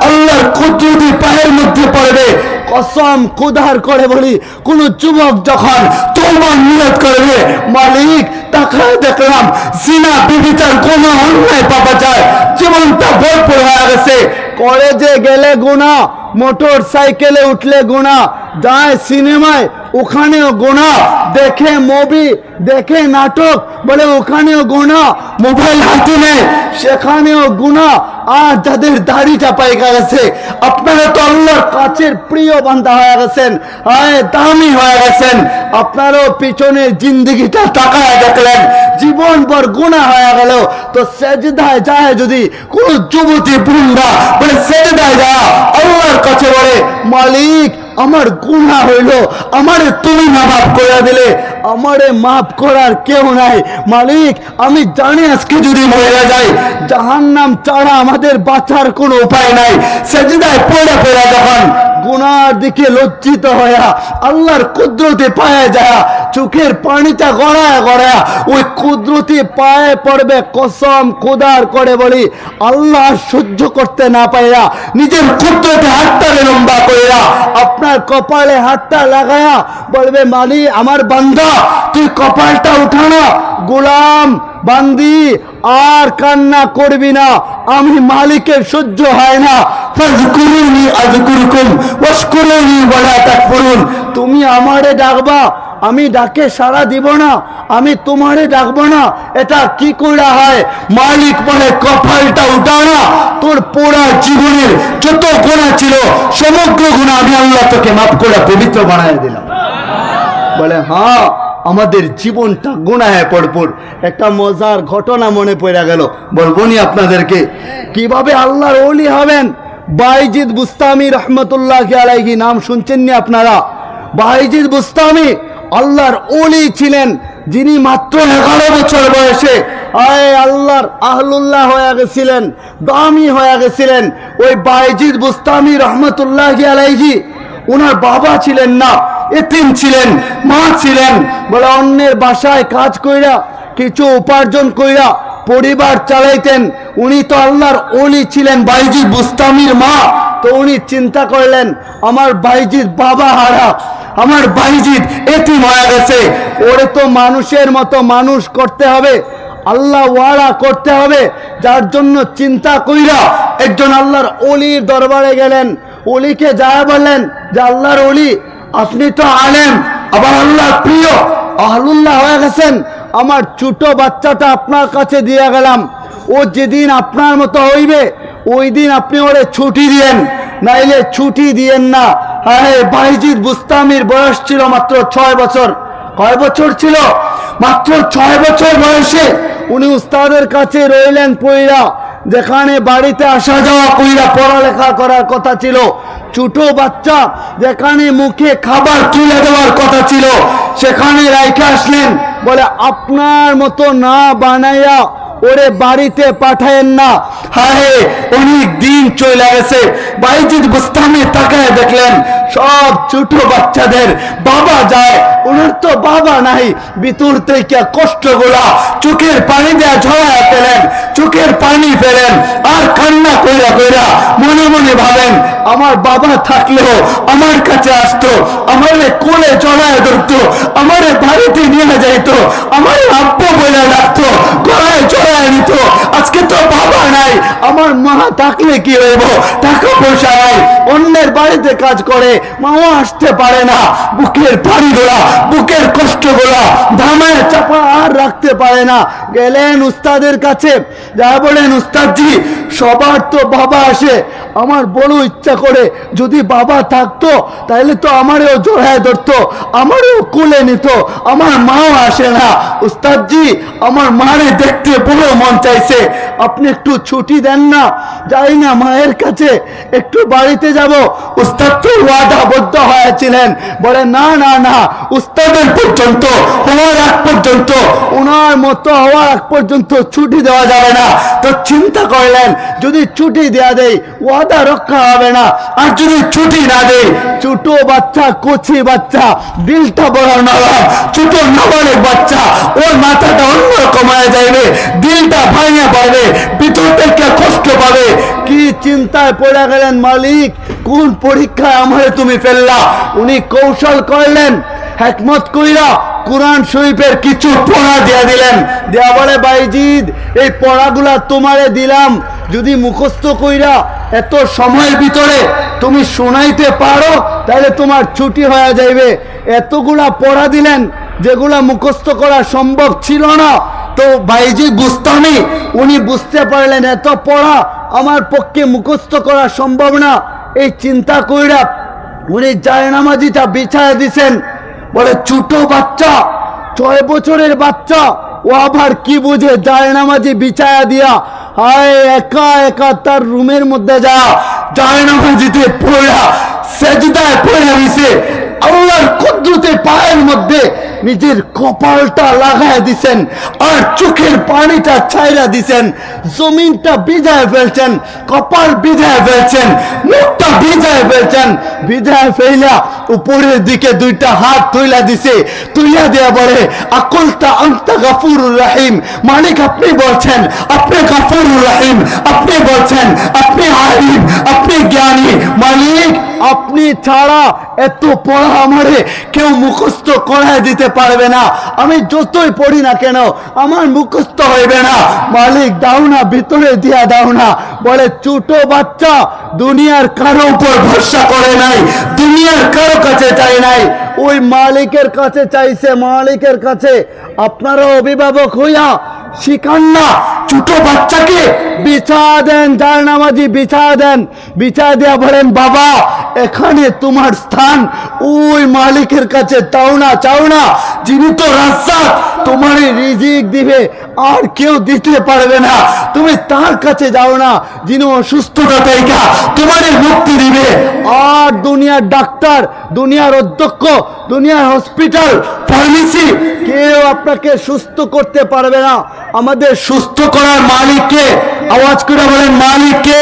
আল্লাহর কুদরতি পায়ের মধ্যে পড়বে। কসম খুদার করে বলি, কোন যুবক যখন তওবার নিয়ত করবে, মালিক তাকায় দেখলাম জিনা ব্যভিচার কোন অন্যায় পাপাচার জীবনটা ভরপুর হয়ে গেছে, কলেজে গেলে গুনাহ, মোটর সাইকেলে উঠলে গুনাহ, যায় সিনেমায় ওখানেও গোনা, দেখে মুভি, দেখে নাটক, বলে ওখানেও গোনা, মোবাইল হাতে নেয় সেখানেও গুনাহ। আর যাদের দাড়ি চাপাই গেছে, আপনারা তো আল্লাহর কাছের প্রিয় বান্দা হয়ে গেছেন, দামি হয়ে গেছেন, আপনারও পিছনের জিন্দগিটা তাকায় দেখলেন জীবনভর গুনাহ হয়ে গেল। তো সেজদায় যায় যদি কোন যুবতী বৃন্দা বলে সেজদায় যায় আল্লাহর কাছে বলে মালিক আমার গুনাহ হইল, আমারে তুমি মাফ করে দিলে, আমারে মাফ করার কেউ নাই মালিক, আমি জানি আজকে যদি মরে যাই জাহান্নাম ছাড়া আমাদের বাঁচার কোনো উপায় নাই। সেজদায় পড়ে পড়ে যখন গুনার দিকে লজ্জিত হইয়া আল্লাহর কুদরতে পায়ে যায়, চোখের পানিটা গড়ায় গড়ায় ওই কুদরতি পায়ে পড়বে, কসম খোদার করে বলি আল্লাহ সহ্য করতে না পাইয়া নিজের কুদরতে হাতটা লম্বা কইরা আপনার কপালে হাতটা লাগায়া বলবে মালি আমার বান্দা তুই কপালটা উঠানো, গোলাম বান্দি আর কান্না করবি না, আমি মালিকের সহ্য হয় না। ফাযকুরুনি আযকুরকুম ওয়াশকুরুনি ওয়ালা তাকফুরুন, তুমি আমারে ডাকবা, আমি ডাকে সাড়া দিব না, আমি তোমারে ডাকবো না, এটা কি কইরা হয়? মালিক বলে কপালটা উঠাও না, তোর পুরা জীবনের যত গুনাহ ছিল সমগ্র গুনাহ আমি আল্লাহ তোকে মাফ করে পবিত্র বানায় দিলাম। বলে হ্যাঁ আমাদের জীবনটা গুনাহে ভরপুর। একটা মজার ঘটনা মনে পড়ে গেল, বলবো নি আপনাদেরকে কিভাবে আল্লাহর ওলি হবেন। বাইজিদ বুস্তামি রহমতুল্লাহি আলাইহি নাম শুনছেন নি আপনারা? বাইজিদ বুস্তামি আল্লাহর ওলি ছিলেন, যিনি মাত্র 11 বছর বয়সে আল্লাহর আহলুল্লাহ হয়ে গেছিলেন, দামি হয়ে গেছিলেন। ওই বাইজিদ বুস্তামি রহমতুল্লাহি আলাইহি ওনার বাবা ছিলেন না, এতিম ছিলেন, মা ছিলেন, বলে অন্যের বাসায় কাজ কইরা কিছু উপার্জন কইরা পরিবার চালাইতেন। উনি তো আল্লাহর ওলি ছিলেন, বাইজিদ বুস্তামির মা। তো উনি চিন্তা করলেন আমার বাইজিদ বাবা হারা, আমার বাইজিদ এতিম হয়ে গেছে, ওরে তো মানুষের মতো মানুষ করতে হবে, আল্লাহ ওয়ালা করতে হবে। যার জন্য চিন্তা কইরা একজন আল্লাহর ওলির দরবারে গেলেন। ওলিকে যায় বললেন যে আল্লাহর ওলি আপনি তো আলেম, আবার আল্লাহর প্রিয়, আহলুল্লাহ হয়ে গেছেন, আমার ছোট বাচ্চাটা আপনার কাছে দিয়ে গেলাম, ও যেদিন আপনার মতো হইবে ওই দিন আপনি ওরে ছুটি দিয়েন, নাইলে ছুটি দিয়েন না। হ্যাঁ বাইজিদ বুস্তামির বয়স ছিল মাত্র 6 বছর। কয় বছর ছিল? মাত্র 6 বছর বয়সে উনি উস্তাদের কাছে রইলেন পইরা, যেখানে বাড়িতে আসা যাওয়া কইরা পড়ালেখা করার কথা ছিল। ছোট বাচ্চা যেখানে মুখে খাবার তুলে দেওয়ার কথা ছিল সেখানে রাইখে আসলেন। বলে আপনার মতো না বানাইয়া ওরে বাড়িতে পাঠায়েন না। হায় অনেক দিন চলে গেছে, বাইজিদ বুস্তামি তাকায় দেখলেন সব ছোট বাচ্চাদের বাবা যায়, ওনার তো বাবা নাই। ভিতর থেকে কষ্টগুলা চোখের পানি দেয়া ঝরায় ফেলেন, চোখের পানি ফেলেন আর কান্না কইরা কইরা মনে মনে ভাবেন আমার বাবা থাকলেও আমার কাছে আসতো, আমারে কোলে জড়ায় ধরতো, আমারে বাড়িতে নিয়ে যাইতো, আমারে আব্বু বলে ডাকতো, গলায় জড়ায় নিত। আজকে তো বাবা নাই, আমার মা থাকলে কি হইব? টাকা পয়সা নাই, অন্যের বাড়িতে কাজ করে, মাও আসতে পারে না। বুকের পানিগুলা, বুকের কষ্টগুলা ধামায় চাপা আর রাখতে পারে না। গেলেন উস্তাদের কাছে, যা বলেন উস্তাদজি সবার তো বাবা আসে, আমার বড় ইচ্ছা করে যদি বাবা থাকতো তাহলে তো আমারও জড়ায় ধরতো, আমারও কোলে নিত, আমার মাও আসে না। উস্তাদজি আমার মারে দেখতে বড় মন চাইছে, আপনি একটু ছুটি দেন না, যাই না মায়ের কাছে, একটু বাড়িতে যাব। উস্তাদ তো ওয়াদাবদ্ধ হয়েছিলেন, বলে না না না, উস্তাদের পর্যন্ত হওয়ার আগ পর্যন্ত, ওনার মতো হওয়ার আগ পর্যন্ত ছুটি দেওয়া যাবে না। তো চিন্তা করলেন যদি ছুটি দেওয়া দেয় ওয়াদা রক্ষা হবে না, আর যদি ছুটি না দেয় ছোট বাচ্চা, কচি বাচ্চা, দিলটা বড় নরম, ছোট নাবালক বাচ্চা, ওর মাথাটা অন্যরকম হয়ে যাবে, দিলটা ভাঙে পড়বে, ভিতর থেকে কষ্ট পাবে। কি চিন্তায় পড়ে গেলেন, মালিক কোন পরীক্ষায় আমারে তুমি ফেললা? উনি কৌশল করলেন, হিকমত কইরা কুরআন শরীফের কিছু পড়া দিয়ে দিলেন, দেয়া বলে বাইজিদ এই পড়াগুলা তোমারে দিলাম, যদি মুখস্থ কইরা এত সময়ের ভিতরে তুমি শোনাইতে পারো তাহলে তোমার ছুটি হয়ে যাইবে। এতগুলা পড়া দিলেন যেগুলা মুখস্থ করা সম্ভব ছিল না। তো ভাইজি বুঝতানি, উনি বুঝতে পারলেন এত পড়া আমার পক্ষে মুখস্থ করা সম্ভব না। এই চিন্তা কইরা উনি জায়নামাজিটা বিছায়া দিছেন। বলে ছোট বাচ্চা, 6 বছরের বাচ্চা, ও আবার কি বুঝে জায়নামাজি বিছায়া দিয়া হায় একা একা তার রুমের মধ্যে যা জায়নামাজিতে পড়া সেজদায় পড়ে দিছে। আল্লাহর কুদরতে পায়ের মধ্যে নিজের কপালটা লাগায় দিছেন আর চোখের পানিটা ছাইরা দিছেন। জমিনটা ভিজায় ফেলছেন, কপাল ভিজায় ফেলছেন, মুখটা ভিজায় ফেলছেন। ভিজায় ফেলা উপরের দিকে 2টা হাত তুইলা দিছে। তুইলা দেয়া বলে আকুলতা আনতা গাফুরুর রহিম। মালিক আপনি বলছেন আপনি গাফুরুর রহিম, আপনি বলছেন আপনি আলিম, আপনি জ্ঞানী। মালিক আপনি ছাড়া এত পড়া আমারে কেউ মুখস্থ করায় দিতে পারবে না। আমি যতই পড়ি না কেন আমার মুখস্থ হইবে না। মালিক দাও না, ভিতরে দিয়া দাও না। বলে ছোট বাচ্চা দুনিয়ার কারো উপর ভরসা করে নাই, দুনিয়ার কারো কাছে চাই নাই, ওই মালিকের কাছে চাইছে, মালিকের কাছে। আপনারা অভিভাবক হইয়া শিখান না ছোট বাচ্চাকে বিছা দেন, জায়নামাজি বিছা দেন। বিছা দেয়া বলেন বাবা এখানে তোমার স্থান, ওই মালিকের কাছে চাও না, চাও না যিনি তো রাজ্জাক, তোমার রিজিক দিবে আর কেউ দিতে পারবে না। তুমি তার কাছে যাও না যিনি অসুস্থতা থেকে তোমার মুক্তি দিবে। আর দুনিয়ার ডাক্তার, দুনিয়ার অধ্যক্ষ, দুনিয়ার হসপিটাল, ফার্মেসি কেউ আপনাকে সুস্থ করতে পারবে না। আমাদের সুস্থ করার মালিককে, আওয়াজ করে বলেন মালিককে।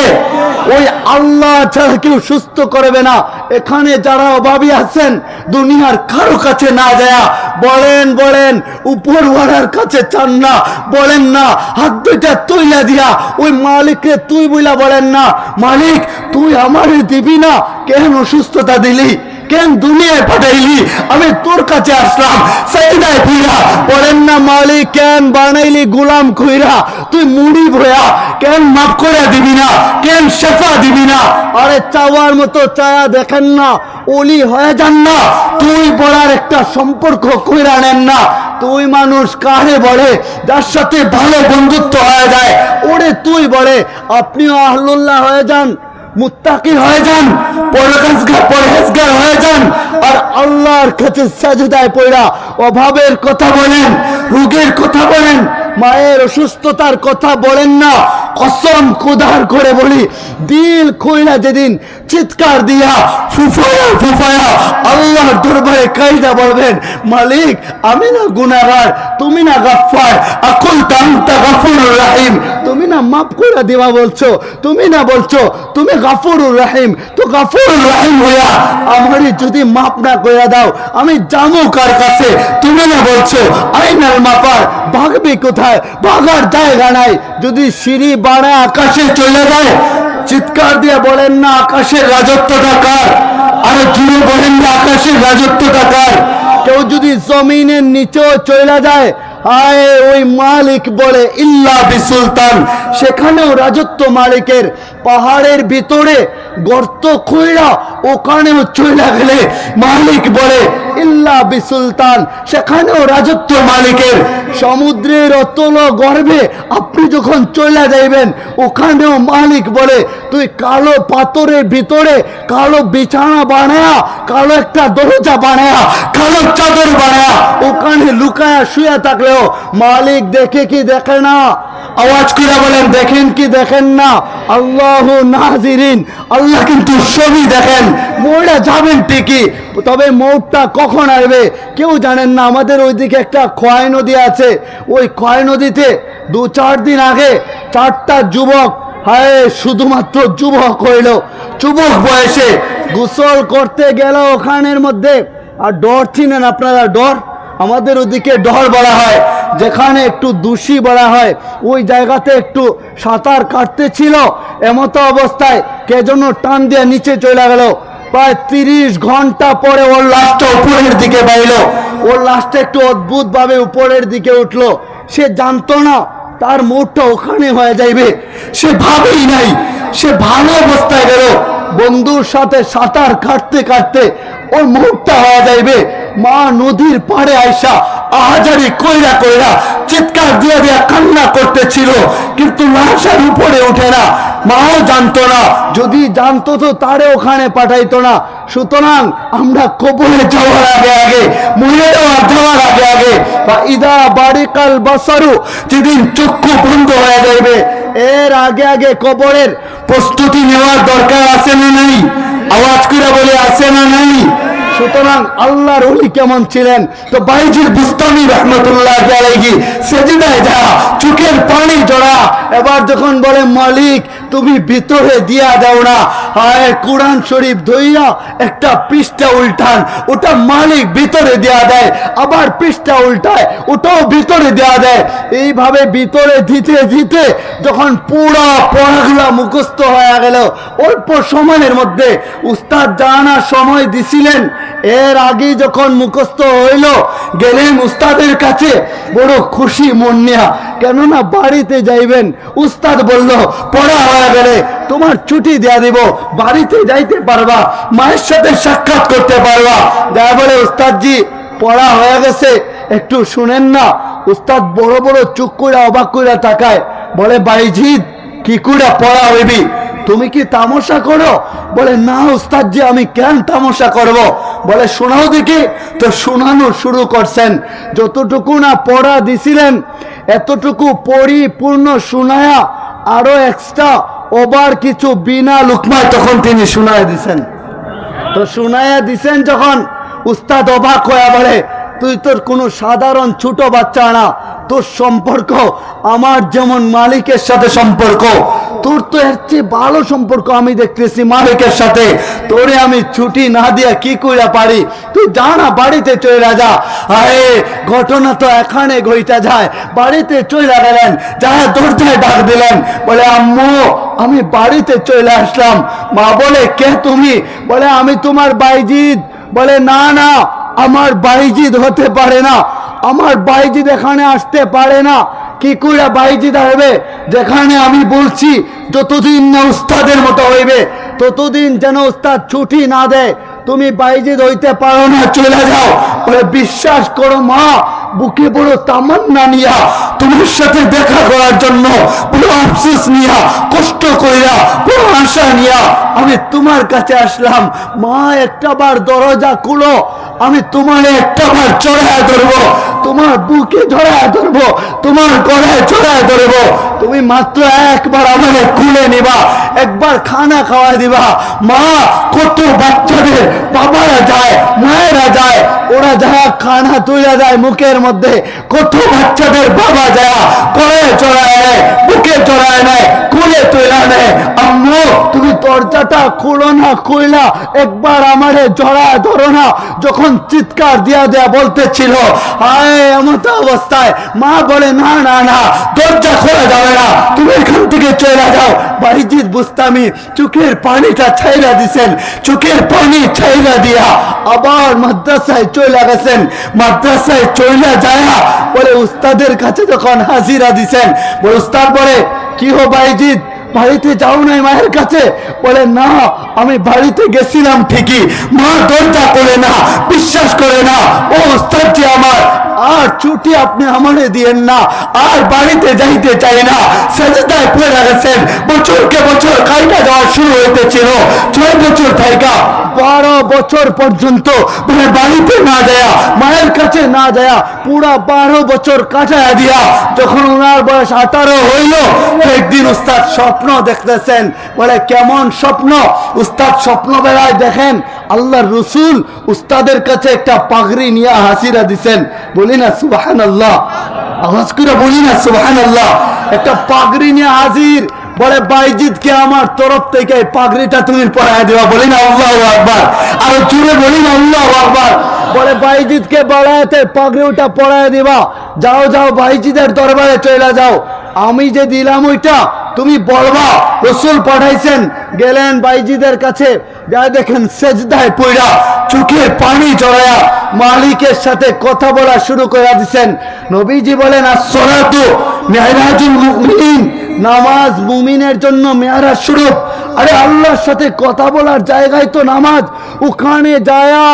ওই আল্লাহ ছাড়া কেউ সুস্থ করবে না। এখানে যারা অভাবী আছেন দুনিয়ার কারো কাছে না যায় বলেন, বলেন উপরওয়ালার কাছে চান না, বলেন না হাত 2টা তুইলা দিয়া ওই মালিককে তুই বইলা বলেন না মালিক তুই আমারে দিবি না, কেন অসুস্থতা দিলি, কেন দুনিয়ায় পাঠাইলি, আমি তোর কাছে আসলাম সাইদায় ফিরা। বলেন না মালিক কেন বানাইলি গোলাম কইরা, তুই মুড়ি ভয়া কেন মাফ করে দিবি না, কেন শেফা দিবি না। আরে চাওয়ার মতো চায়া দেখেন না, ওলি হয়ে যান না। তুই বলার একটা সম্পর্ক কইরা নেন না। তুই মানুষ কারে বলে যার সাথে ভালো বন্ধুত্ব হয়ে যায় ওরে তুই বলে। আপনিও আহলুল্লাহ হয়ে যান, মুত্তাকি হয়ে যান, পরহেজগার হয়ে যান, আর আল্লাহর কাছে সাজদায় পড়া অভাবের কথা বলেন, রোগের কথা বলেন, মায়ের অসুস্থতার কথা বলেন না। কসম খোদার করে বলি দিল কইলা যেদিন চিৎকার দিয়া ফুফায়া ফুফায়া আল্লাহর দরবারে কাইদা বলবেন মালিক আমি না গুনাহগার, তুমি না গাফফার, আকুল তান্তা গাফুরুর রহিম, তুমি না মাফ করে দিবা বলছো, তুমি না বলছো তুমি গাফুরুর রহিম। তো গাফুরুর রহিম হইয়া আমারই যদি মাফ না কইরা দাও আমি যাবো কার কাছে? তুমি না বলছো আইনাল মাফার, ভাগবি কোথায়? ভাগার জায়গা নাই। যদি সিঁড়ি বাড়ায় আকাশে চলে যায় চিৎকার দিয়ে বলেন না আকাশের রাজত্বটা কার? আরে জুড়ে বলেন না আকাশের রাজত্বটা কার? কেউ যদি জমিনের নিচেও চলে যায় আয় ওই মালিক বলে ইল্লা বিসুলতান, সেখানেও রাজত্ব মালিকের। পাহাড়ের ভিতরে গর্ত খুঁড়া ওখানেও চলে গেলে মালিক বলে ইল্লা বিসুলতান, সেখানেও রাজত্ব মালিকের। সমুদ্রের অতল গর্ভে আপনি যখন চলে যাইবেন ওখানেও মালিক বলে তুই কালো পাথরের ভিতরে কালো বিছানা বানায়া, কালো একটা দরজা বানায়া, কালো চাদর বানায়া ওখানে লুকায়া শুয়ে থাকলেও মালিক দেখে কি দেখে না? আওয়াজ করে বলেন দেখেন কি দেখেন না? আল্লাহু নাজিরিন, আল্লাহ কিন্তু সবই দেখেন। মরে যাবেন ঠিকই, তবে মৌতটা কখন আসবে কেউ জানেন না। আমাদের ওইদিকে একটা খোয়াই নদী আছে, ওই খোয়াই নদীতে 2-4 দিন আগে 4টা যুবক, হায় শুধুমাত্র যুবক হইল, যুবক বয়সে গোসল করতে গেল ওখানের মধ্যে। আর ডর চিনেন আপনারা? ডর আমাদের ওদিকে ডর বলা হয়, যেখানে একটু দোষী বলা হয়। ওই জায়গাতে একটু সাঁতার কাটতেছিল, এমতো অবস্থায় কে যেন টান দিয়ে নিচে চলে গেল। প্রায় 30 ঘন্টা পরে ওর লাশটা উপরের দিকে বাইল, ওর লাশটা একটু অদ্ভুত ভাবে উপরের দিকে উঠলো। সে জানতো না তার মুখটা ওখানে হয়ে যাইবে, সে ভাবেই নাই। সে ভালো অবস্থায় গেল, বন্ধুর সাথে সাঁতার কাটতে কাটতে ওর মুখটা হয়ে যাইবে, মা নদীর পাড়ে আইসা আহাজারি কইরা কইরা চিৎকার দিয়ে দিয়া কান্না করতেছিল, কিন্তু লাশের উপরে ওঠে না। মাও জানতো না, যদি জানতো তো তারে ওখানে পাঠাইতো না। সুতরাং আমরা কবরে যাওয়ার আগে আগে, মরে যাওয়ার আগে আগে, ইদা বারিকাল বাসারু, যেদিন চক্ষু বন্ধ হয়ে যাবে, এর আগে আগে কবরের প্রস্তুতি নেওয়ার দরকার আছে না নাই? আওয়াজ করে বলে আছে না নাই? সুতরাং আল্লাহর ওলি কেমন ছিলেন? তো বাইজির বুস্তামি রহমতুল্লাহ আলাইহি সেজদায় যা, চোখের পানি জড়া, এবার যখন বলে মালিক তুমি ভিতরে দিয়া দাও না, আয় কোরআন শরীফ ধইরা একটা পৃষ্ঠা উল্টান, ওটা মালিক ভিতরে দেয়া দেয়, আবার পৃষ্ঠা উল্টায়, ওটাও ভিতরে দেয়া দেয়। এইভাবে ভিতরে দিতে দিতে যখন পুরা পড়াগুলা মুখস্থ হয়ে গেল, অল্প সময়ের মধ্যে উস্তাদ জানার সময় দিছিলেন, এর আগে যখন মুখস্থ হইল, গেলেন উস্তাদের কাছে বড় খুশি মন নিয়া, কেননা বাড়িতে যাইবেন। উস্তাদ বলল পড়া হয়ে গেলে তোমার ছুটি দেয়া দিব, বাড়িতে যাইতে পারবা, মায়ের সাথে সাক্ষাৎ করতে পারবা। যা বলে উস্তাদজি পড়া হয়ে গেছে, একটু শুনেন না। উস্তাদ বড় বড় চুপ করে অবাক করে তাকায়, বলে বাইজিদ কি করে পড়া হইবি? তুমি কি তামাশা করো? বলে না উস্তাদজি, আমি কেন তামাশা করব? বলে শোনাও দেখি। তো শোনানো শুরু করছেন, যতটুকু না পড়া দিছিলেন এতটুকু পরিপূর্ণ শোনায়া আরো এক্সট্রা ওভার কিছু বিনা লুকমায় তখন তিনি শোনায়া দিছেন। তো শোনায়া দিছেন যখন, উস্তাদ অবাক হয়ে বলে তুই তোর কোনো সাধারণ ছোট বাচ্চা না, তোর সম্পর্ক আমার যেমন মালিকের সাথে সম্পর্ক, তোর তো এর চেয়ে ভালো সম্পর্ক আমি দেখতেছি মালিকের সাথে। তোরে আমি ছুটি না দিয়া কি কইরা পারি? তুই যা না, বাড়িতে চলে যা। আরে ঘটনা তো এখানে ঘইটা যায়। বাড়িতে চলে গেলেন, যা দরজায় ডাক দিলেন, বলে আম্মু আমি বাড়িতে চলে আসলাম। মা বলে কে তুমি? বলে আমি তোমার বাইজিদ। বলে না না, আমার বাইজিদ হতে পারে না, আমার বাইজিদ এখানে আসতে পারে না। কি করে বাইজিদ হবে? যেখানে আমি বলছি যতদিন না উস্তাদের মতো হইবে ততদিন যেন উস্তাদ ছুটি না দেয়, তুমি বাইজিদ হইতে পারো না, চলে যাও। বলে বিশ্বাস করো মা, বুকে বড় তামান্না নিয়া তোমার সাথে দেখা করার জন্য, বড় আফসোস নিয়া, কষ্ট কইরা, বড় আশা নিয়া আমি তোমার কাছে আসলাম। মা একটা বার দরজা খুলো, আমি তোমার একটা বার চড়ায় ধরবো, তোমার বুকে জড়ায় ধরবো, তোমার গলায় চড়ায় ধরবো। তুমি মাত্র একবার আমাকে খুলে নিবা, একবার খানা খাওয়া দিবা। মা কত বাচ্চাদের বাবারা যায়, মায়েরা যায়, ওরা যা খানা তুলে দেয় মুখের মধ্যে, কত বাচ্চাদের বাবা যায় গলায় চড়ায় নেয়, বুকে চড়ায় নেয়, খুলে তুলে নেয়। আম্মু তুমি দরজাটা খুলো না, খুইলা একবার আমারে জড়ায় ধরো না। যখন চিৎকার দিয়া দেয়া বলতেছিল আয় এমত অবস্থায়, মা বলে না না না, দরজা খোলা যাবে না, তুমি এখান থেকে চলে যাও। বাইজিদ বুস্তামি চোখের পানিটা ছাইরা দিছেন, চোখের পানি ছাইরা দিয়া আবার মাদ্রাসায় চলে গেছেন। মাদ্রাসায় চলে যায় বলে উস্তাদের কাছে যখন হাজিরা দিছেন, বলে উস্তাদ বলে কি হো বাইজিদ, বাড়িতে যাও নাই মায়ের কাছে? বলে না, আমি বাড়িতে গেছিলাম ঠিকই, মা দরজা করে না, বিশ্বাস করে না। ও উস্তাদ জি আমার আর ছুটি আপনি আমারে দিয়েন না, আর বাড়িতে যাইতে চাই না। সেজদায় পড়ে গেছেন, বছরকে বছর কাইটা যাওয়া শুরু হইতেছিল, 6 বছর থেকে 12 বছর পর্যন্ত বাড়িতে না যায়া, মায়ের কাছে না যায়া পুরা 12 বছর কাটায়া দিয়া যখন ওনার বয়স 18 হইল, একদিন উস্তাদ স্বপ্ন দেখতেছেন। বলে কেমন স্বপ্ন? উস্তাদ স্বপ্ন বেলায় দেখেন আল্লাহর রসুল উস্তাদের কাছে একটা পাগড়ি নিয়ে হাসিরা দিছেন। বলি না সুবহানাল্লাহ, আওয়াজ করে বলি না সুবহানাল্লাহ। একটা পাগড়ি নিয়ে হাজির, বলে বাইজিদকে আমার তরফ থেকে এই পাগড়িটা তুমি পরায় দেওয়া। বলি না আল্লাহু আকবার, আরো জোরে বলি না আল্লাহু আকবার। বলে বাইজিদকে বাড়াতে পাগড়িটা পরায় দিবা, যাও যাও বাইজিদের দরবারে চলে যাও, আমি যে দিলাম ওইটা তুমি বলবা রসুল পাঠাইছেন। গেলেন বাইজিদের কাছে, যা দেখেন সেজদায় পড়া চোখের পানি জড়ায়া মালিকের সাথে কথা বলা শুরু করে দিচ্ছেন। নবীজি বলেন আসসালাতু মিরাজুল মুমিনিন, নামাজ মুমিনের জন্য মেরাজ স্বরূপ। আরে আল্লাহর সাথে কথা বলার জায়গায় তো নামাজ, ওখানে যায়া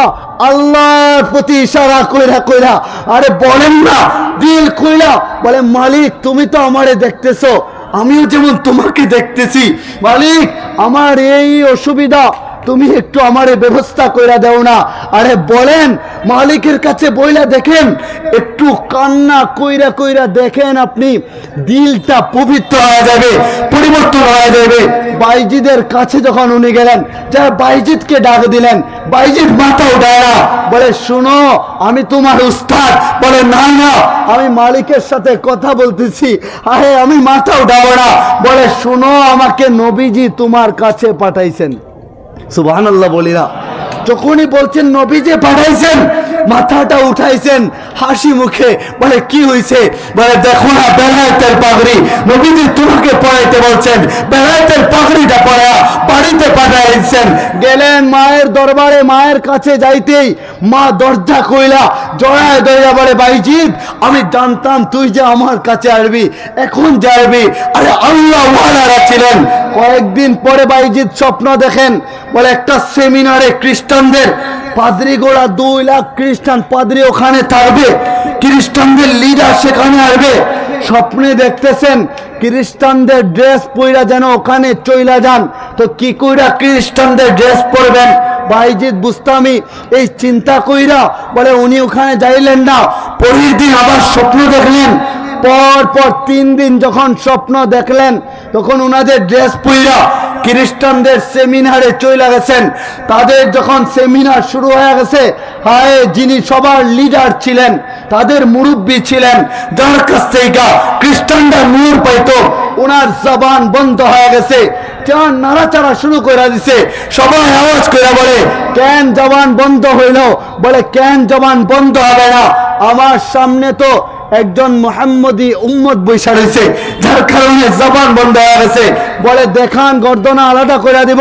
আল্লাহর প্রতি ইশারা কইরা কইরা আরে বলেন না দিল কইরা বলে মালিক তুমি তো আমারে দেখতেছো, আমিও যেমন তোমাকে দেখতেছি, মালিক আমার এই অসুবিধা তুমি একটু আমারে ব্যবস্থা কইরা দেও না। আরে বলেন মালিকের কাছে বইলা দেখেন, একটু কান্না কইরা কইরা দেখেন, আপনি দিলটা পবিত্র হয়ে যাবে, পরিবর্তন হয়ে যাবে। বাইজিদের কাছে যখন উনি গেলেন, যা বাইজিদকে ডাক দিলেন, বাইজিদ মাথা উঠায় না, বলে শুনো আমি তোমার উস্তাদ। বলে না না আমি মালিকের সাথে কথা বলতেছি। আরে আমি মাথা উঠাবো না। বলে শুনো আমাকে নবীজি তোমার কাছে পাঠাইছেন। সুবহানাল্লাহ বলিরা, যখনই বলছেন নবীজি পাঠাইছেন, মাথাটা উঠাইছেন হাসি মুখে। বলে কি হয়েছে? বলে দেখো না বেলায়েতের পাগড়ি, নবীজি তোমাকে পড়াইতে বলছেন, বেলায়েতের পাগড়িটা পড়া বাড়িতে পাঠাইছেন। গেলেন মায়ের দরবারে, মায়ের কাছে যাইতেই মা দরজা কইলা জড়ায় দইরা বলে বাইজিদ আমি জানতাম তুই যে আমার কাছে আসবি, এখন যাবি। আরে আল্লাহ ওয়ালারা ছিলেন। কয়েকদিন পরে বাইজিদ স্বপ্ন দেখেন, বলে একটা সেমিনারে খ্রিস্টানদের পাদ্রী গোড়া 2 লাখ খ্রিস্টান পাদ্রী ওখানে থাকবে, খ্রিস্টানদের লিডার সেখানে আসবে। স্বপ্নে দেখতেছেন খ্রিস্টানদের ড্রেস পইরা যেন ওখানে চইলা যান, তো কি কইরা খ্রিস্টানদের ড্রেস পরবেন? বাইজিদ বুস্তামি এই চিন্তা কইরা বলে উনি ওখানে যাইলেন না। পরের দিন আবার স্বপ্ন দেখলেন, পর 3 দিন যখন স্বপ্ন দেখলেন তখন উনাদের ড্রেস পইরা খ্রিস্টানদের সেমিনারে চলে গেছেন। তাদের যখন সেমিনার শুরু হয়ে গেছে, হায় যিনি সবার লিডার ছিলেন, তাদের মুরব্বী ছিলেন, যার কাছ থেকে খ্রিস্টানরা নূর পাইতো, ওনার জবান বন্ধ হয়ে গেছে, চান নাড়াচাড়া শুরু করে দিছে। সবাই আওয়াজ করে বলে কেন জবান বন্ধ হইল? বলে কেন জবান বন্ধ হবে না? আমার সামনে তো একজন মুহাম্মদী উম্মত বৈশা রয়েছে, যার কারণে জবান বন্ধ হয়ে গেছে। বলে দেখান গর্দনা আলাদা করে দিব।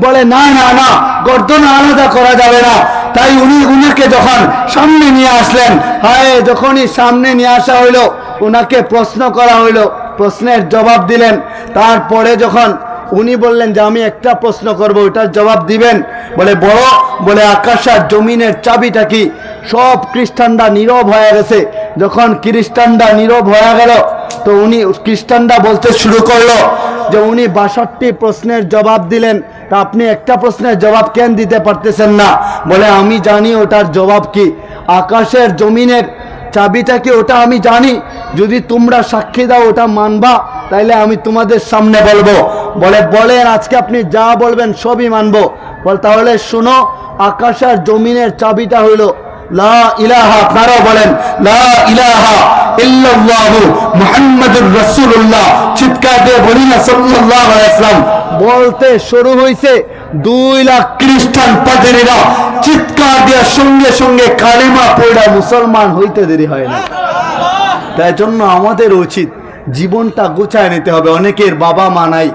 বলে না না না গর্দনা আলাদা করা যাবে না। তাই উনাকে যখন সামনে নিয়ে আসলেন, হায় যখনই সামনে নিয়ে আসা হইল, উনাকে প্রশ্ন করা হইল, প্রশ্নের জবাব দিলেন। তারপরে যখন উনি বললেন যে আমি একটা প্রশ্ন করব, ওটার জবাব দিবেন। বলে বড়, বলে আকাশ আর জমিনের চাবিটা কি? সব খ্রিস্টানরা নীরব হয়ে গেছে। যখন খ্রিস্টানরা নীরব হয়ে গেল, তো উনি খ্রিস্টানরা বলতে শুরু করলো যে উনি 62 প্রশ্নের জবাব দিলেন, তা আপনি একটা প্রশ্নের জবাব কেন দিতে পারতেছেন না? বলে আমি জানি ওটার জবাব কি, আকাশের জমিনের চাবিটা কি ওটা আমি জানি, যদি তোমরা সাক্ষী দাও ওটা মানবা, তাইলে আমি তোমাদের সামনে বলবো। বলে বলেন আজকে আপনি যা বলবেন সবই মানবো। বল তাহলে শুনো, আকাশ আর জমিনের চাবিটা হইলো লা ইলাহা, আপনারাও বলেন লা ইলাহা ইল্লাল্লাহু মুহাম্মাদুর রাসূলুল্লাহ। চিৎকার দিয়ে বলি না সাল্লাল্লাহু আলাইহি ওয়াসাল্লাম। বলতে শুরু হইছে, 2 লাখ খ্রিস্টান পাদ্রীরা চিৎকার দিয়ে সঙ্গে সঙ্গে কালিমা পড়া মুসলমান হইতে দেরি হয় না। তাই জন্য আমাদের উচিত জীবনটা গোছায় নিতে হবে। অনেকের বাবা মা নাই,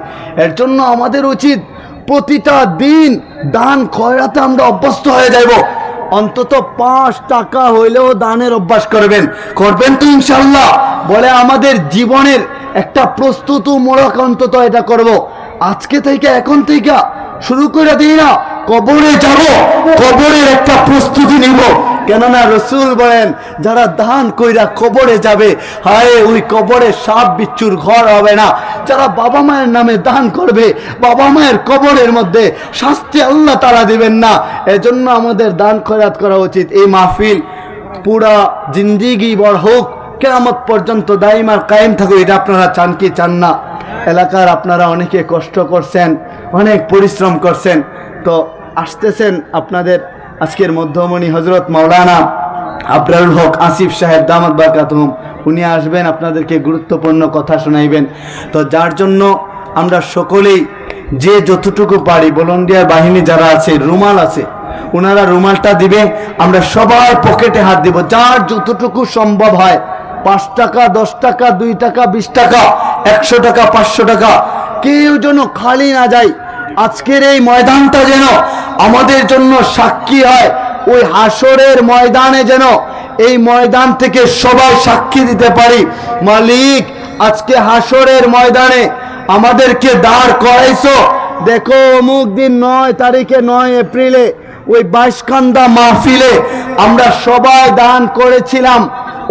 এর জন্য আমাদের উচিত প্রতিটা দিন দান খয়রাতে আমরা অভ্যস্ত হয়ে যাইব। অন্তত 5 টাকা হইলেও দানের অভ্যাস করবেন তো ইনশাল্লাহ। বলে আমাদের জীবনের একটা প্রস্তুতিমূলক অন্তত এটা করব। আজকে থেকে এখন থেকে শুরু করে দিই না, কবরে যাব, কবরের একটা প্রস্তুতি নিব। কেননা রসুল বলেন যারা দান কইরা কবরে যাবে, হায় ওই কবরে সাপ বিচ্ছুর ঘর হবে না। যারা বাবা মায়ের নামে দান করবে, বাবা মায়ের কবরের মধ্যে শাস্তি আল্লাহ তাআলা দিবেন না। এজন্য আমাদের দান খয়রাত করা উচিত। এই মাহফিল পুরা জিন্দিগি বড় হোক, কিয়ামত পর্যন্ত দাইমার কায়েম থাকুক, এটা আপনারা চান কি চান না? এলাকার আপনারা অনেকে কষ্ট করছেন, অনেক পরিশ্রম করছেন, তো আসতেছেন আপনাদের আজকের মধ্যমণি হযরত মাওলানা আবরারুল হক আসিফ সাহেব দামাত বারাকাতুহুম, উনি আসবেন, আপনাদেরকে গুরুত্বপূর্ণ কথা শোনাইবেন। তো যার জন্য আমরা সকলেই যে যতটুকু পারি, ভলান্টিয়ার বাহিনী যারা আছে, রুমাল আছে, ওনারা রুমালটা দিবে, আমরা সবাই পকেটে হাত দিব, যার যতটুকু সম্ভব হয়। 5 টাকা, 10 টাকা, 2 টাকা, 20 টাকা, 100 টাকা, 500 টাকা, কেউ যেন খালি না যায়। আজকের এই ময়দানটা যেন আমাদের জন্য সাক্ষী হয়, ওই হাসরের ময়দানে যেন এই ময়দান থেকে সবাই সাক্ষী দিতে পারি, মালিক আজকে হাসরের ময়দানে আমাদেরকে দাঁড় করাইছো, দেখো অমুক দিন 9 তারিখে 9 এপ্রিলে ওই বাইশকান্দা মাহফিলে আমরা সবাই দান করেছিলাম,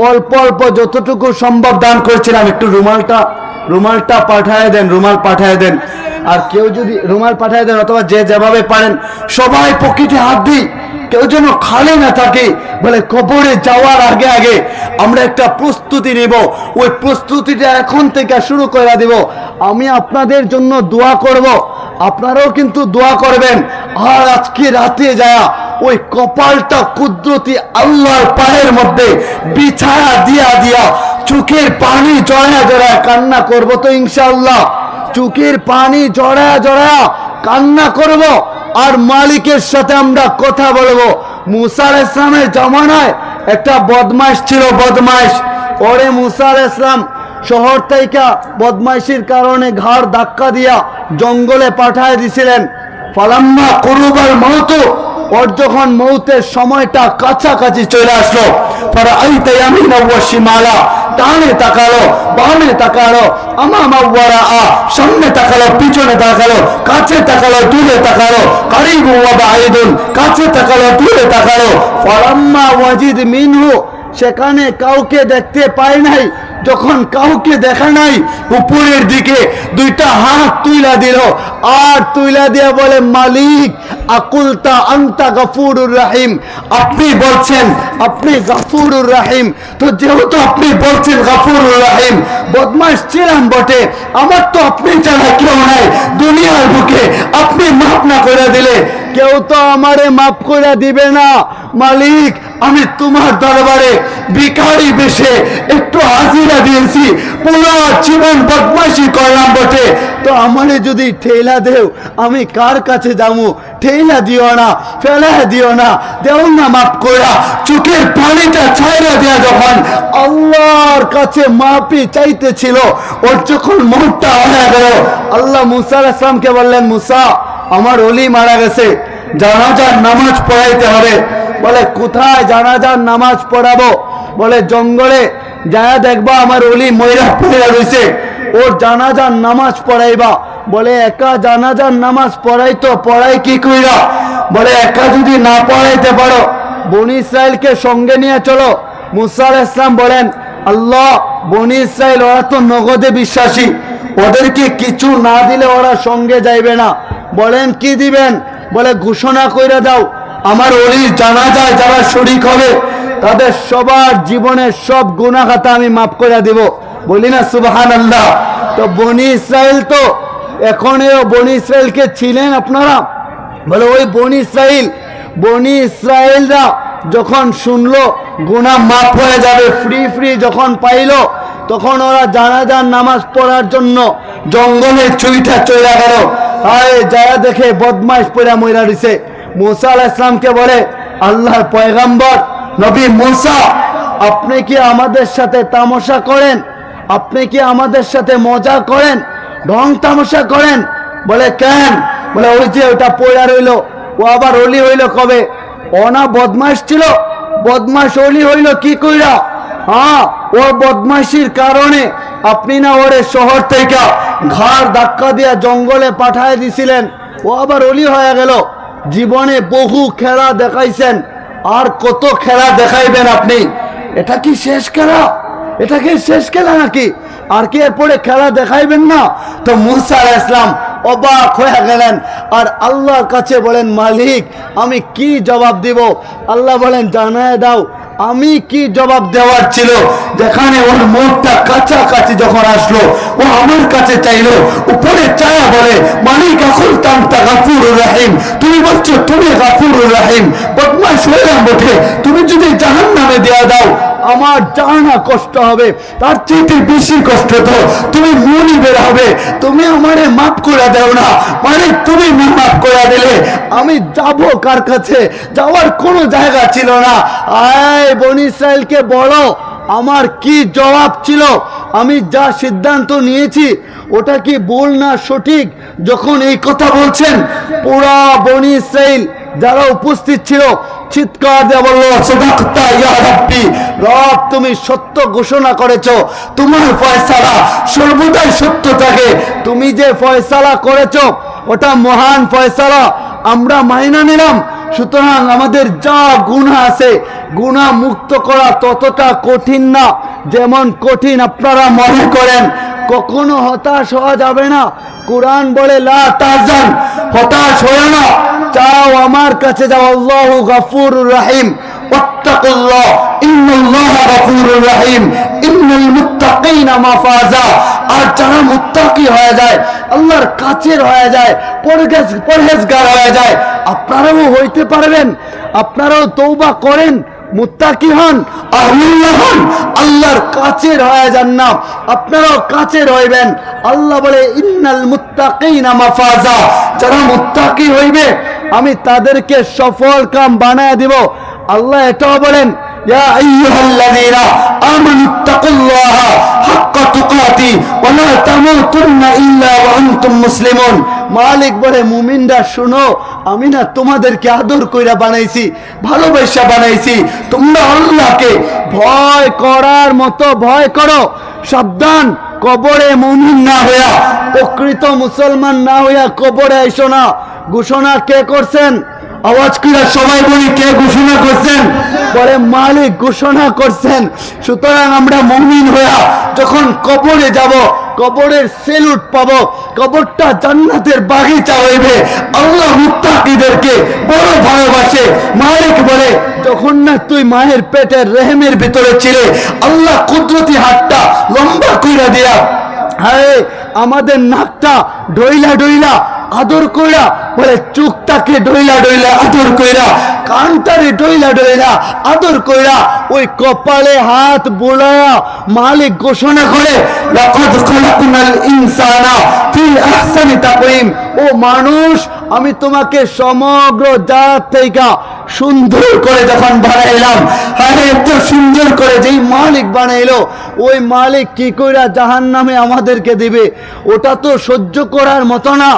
অল্প অল্প যতটুকু সম্ভব দান করেছিলাম। একটু রুমালটা পাঠায় দেন, রুমাল পাঠায় দেন। আর কেউ যদি রুমাল পাঠায় দেন অথবা যে যেভাবে পারেন সবাই পকেটে হাত দিই, কেউ যেন খালি না থাকে। বলে কবরে যাওয়ার আগে আগে আমরা একটা প্রস্তুতি নিব, ওই প্রস্তুতিটা এখন থেকে শুরু করে দিব। আমি আপনাদের জন্য দোয়া করব, আপনারাও কিন্তু দোয়া করবেন। আর আজকে রাতে যায় ওই কপালটা কুদরতি আল্লাহর পায়ের মধ্যে বিছায়া দিয়া চোখের পানি জড়ায়া জড়ায়া কান্না করব তো ইনশাআল্লাহ। চোখের পানি জড়ায়া কান্না করব আর মালিকের সাথে আমরা কথা বলবো। মুসা আলাইহিস সালামের জামানায় একটা বদমাইশ ছিল, বদমাইশ। ওরে মুসা আলাইহিস সালাম শহর থেকে বদমাইশির কারণে ঘাড় ধাক্কা দিয়া জঙ্গলে পাঠায় দিছিলেন। ফালাম্মা কুরুবাল মাউত, ওর যখন মৌতের সময়টা কাছাকাছি চলে আসলো, ফারাআইতা ইয়ামিনা ওয়া শিমালা, ডানে তাকালো বামে তাকালো, আমামা ওয়া রাআ, সামনে তাকালো পিছনে তাকালো, কাছে তাকালো দূরে তাকালো, কারিবু ওয়া বাঈদুন, কাছে তাকালো দূরে তাকালো। ফালাম্মা ওয়াজিদ মিনহু, সেখানে কাউকে দেখতে পায় নাই। যখন কাউকে দেখা নাই, উপরের দিকে দুইটা হাত তুইলা দিল আর তুইলা দিয়া বলে, মালিক আকুলতা আনতা গফুরুর রহিম, আপনি বলছেন আপনি গফুরুর রহিম, তো যেহেতু আপনি বলছেন গফুরুর রহিম, বদমাশ ছিলাম বটে, আমার তো আপনি ছাড়া কেউ নাই দুনিয়ার বুকে, আপনি মাফ না করে দিলে কেউ তো আমারে মাফ করে দিবে না। মালিক আমি তোমার দরবারে ভিখারি বেশে একটু হাজিরা দিয়েছি, পুরো জীবন বদমাইশি করলাম বটে, তো আমারে যদি ঠেলা দেও আমি কার কাছে যাবো? ঠেলা দিও না, ফেলা দিও না, দেও না মাফ করা। চোখের পানিটা ছাইরা দেয়া যখন আল্লাহর কাছে মাফি চাইতেছিল, ওর যখন মনটা হয়ে গেল, আল্লাহ মুসা আলাইহিস সালামকে বললেন, মুসা আমার ওলি মারা গেছে, জানাজার নামাজ পড়াইতে হবে। বলে কোথায় জানাজার নামাজ পড়াবো? বলে জঙ্গলে যায় দেখবা আমার ওলি ময়রা পড়ে রয়েছে, ওর জানাজার নামাজ পড়াইবা। বলে একা জানাজার নামাজ পড়াইতো, পড়াই কি কইরা? বলে একা যদি না পড়াইতে পারো বনি ইসরাইলকে সঙ্গে নিয়ে চলো। মুসা আলাইহিস সালাম বলেন, আল্লাহ বনি ইসরাইল ওরা তো নগদে বিশ্বাসী, ওদেরকে কিছু না দিলে ওরা সঙ্গে যাইবে না। বলেন কি দিবেন? বলে ঘোষণা কইরা দাও, আমার ওলির জানাজায় যারা শরীক হবে তাদের সবার জীবনের সব গুনাহ খাতা আমি মাফ করে দিব। বলি না সুবহানাল্লাহ। তো বনি ইসরাইল তো এখনও বনি ইসরাইলকে ছিলেন আপনারা? বলে ওই বনি ইসরাইলরা যখন শুনলো গুনাহ মাফ হয়ে যাবে, ফ্রি যখন পাইলো, তখন ওরা জানাজার নামাজ পড়ার জন্য জঙ্গলে চুইটা চলে গেল। আয় যারা দেখে বদমাইশ পড়া মইরা দিছে। মুসা আলাইহিস সালামকে বলে, আল্লাহর পয়গম্বর নবী মুসা, আপনি কি আমাদের সাথে তামাশা করেন? আপনি কি আমাদের সাথে মজা করেন, ঢং তামাশা করেন? বলে কেন? বলে ওই যে ওটা পড়া রইল, ও আবার ওলি হইল কবে? ও না বদমাইশ ছিল, বদমাইশ ওলি হইল কি কইরা? হ্যাঁ, ও বদমাইশির কারণে আপনি না ওরে শহর থেকে ঘাড় ধাক্কা দিয়া জঙ্গলে পাঠায় দিছিলেন, ও আবার ওলি হয়ে গেল। জীবনে বহু খেলা দেখাইছেন, আর কত খেলা দেখাইবেন আপনি? এটা কি শেষ খেলা? এটা কি শেষ খেলা নাকি? আর কি এরপরে খেলা দেখাইবেন না? তো মুসা আলাইহিস সালাম অবাক হয়ে গেলেন আর আল্লাহর কাছে বলেন, মালিক আমি কি জবাব দিব? আল্লাহ বলেন, জানায় দাও আমি কি জবাব দেওয়ার ছিল। যেখানে ওর মুখটা কাছাকাছি যখন আসলো, ও আমার কাছে চাইলো, উপরে চায়া বলে, মালিক আকুল তান্তা গাফুরুর রহিম, তুমি বলছো তুমি গাফুরুর রহিম, বদমাশ হইলাম বটে, তুমি যদি জাহান্নামে দেয়া দাও আমার জানা কষ্ট হবে, তার চেয়ে বেশি কষ্ট তো তুমি মনি বের হবে, তুমি আমারে মাফ করে দাও না। মানে তুমি মাফ করে দিলে আমি যাব কার কাছে? যাওয়ার কোনো জায়গা ছিল না। আয় বনি ইসরাইলকে বলো আমার কি জবাব ছিল, আমি যা সিদ্ধান্ত নিয়েছি ওটা কি ভুল না সঠিক? যখন এই কথা বলছেন, পুরা বনি ইসরাইল যারা উপস্থিত ছিল চিৎকার দিয়ে বলল, সাদাকতা ইয়া রাব্বি, রব তুমি সত্য ঘোষণা করেছো, তোমার ফয়সালা সর্বদাই সত্য থাকে, তুমি যে ফয়সালা করেছো ওটা মহান ফয়সালা, আমরা মাইনা নিলাম। সুতরাং আমাদের যা গুনাহ আছে, গুনাহ মুক্ত করা ততটা কঠিন না যেমন কঠিন আপনারা মনে করেন। কখনো হতাশ হওয়া যাবে না। কুরআন বলে লা তাহজান, হতাশ হয়ো না, চাও আমার কাছে যাও। আল্লাহু গফুরুর রহিম, ওয়াত্তাকুল্লাহ ইন্নাল্লাহা গফুরুর রহিম, ইন্নাল মুত্তাকিনা মাফাজা। আর যারা মুত্তাকি হয়ে যায়, আল্লাহর কাছের হয়ে যায়, পরহেজগার হয়ে যায়, আপনারাও হইতে পারবেন। আপনারাও তওবা করেন, মুত্তাকি হন, আহলুল্লাহ হন, আল্লাহর কাছের হয়ে যান না, আপনারাও কাছের হইবেন। আল্লাহ বলে ইন্নাল মুত্তাকিনা মাফাজা, যারা মুত্তাকি হইবে আমি তাদেরকে সফল কাম বানায় দিব। আল্লাহ এটাও বলেন ইয়া আইয়ুহাল্লাযীনা আমানুত্তাকুল্লাহা হাক্কা তুকাতি ওয়া লা তামুতুন্না ইল্লা ওয়া আনতুম মুসলিমুন। মালিক বলে মুমিনরা শুনো, আমি না তোমাদেরকে আদর কইরা বানাইছি, ভালোবাসা বানাইছি, তোমরা আল্লাহকে ভয় করার মতো ভয় করো। সাবধান, কবরে মুমিন না হইয়া, প্রকৃত মুসলমান না হইয়া কবরে আইসো না। ঘোষণা কে করছেন? আওয়াজ করে সবাই বলি, কে ঘোষণা করছেন? বলে মালিক ঘোষণা করছেন। সুতরাং আমরা মুমিন হইয়া যখন কবরে যাব, কবরের সেলুট পাবো, কবরটা জান্নাতের বাগিচা হইবে। আল্লাহ মুত্তাকিদেরকে বড় ভালোবাসে। মালিক বলে যখন না তুই মায়ের পেটের রেহেমের ভিতরে ছিলে, আল্লাহ কুদরতি হাতটা লম্বা কইরা দিয়া, হ্যাঁ আমাদের নাকটা ডইলা ডইলা আদর কইরা, বলে চোখটাকে ডইলা ডইলা আদর কইরা, কানটারে ডইলা ডইলা আদর কইরা, ওই কপালে হাত বুলায়া মালিক ঘোষণা করে লাকাদ খালাকনাল ইনসানা ফি আহসানি তাকওয়িম। ও মানুষ, আমি তোমাকে সমগ্র জাত থেকে সুন্দর করে যখন বানাইলাম, আরে এত সুন্দর করে যেই মালিক বানাইলো, ওই মালিক কি কইরা জাহান্নামে আমাদেরকে দিবে, ওটা তো সহ্য করার মতো না।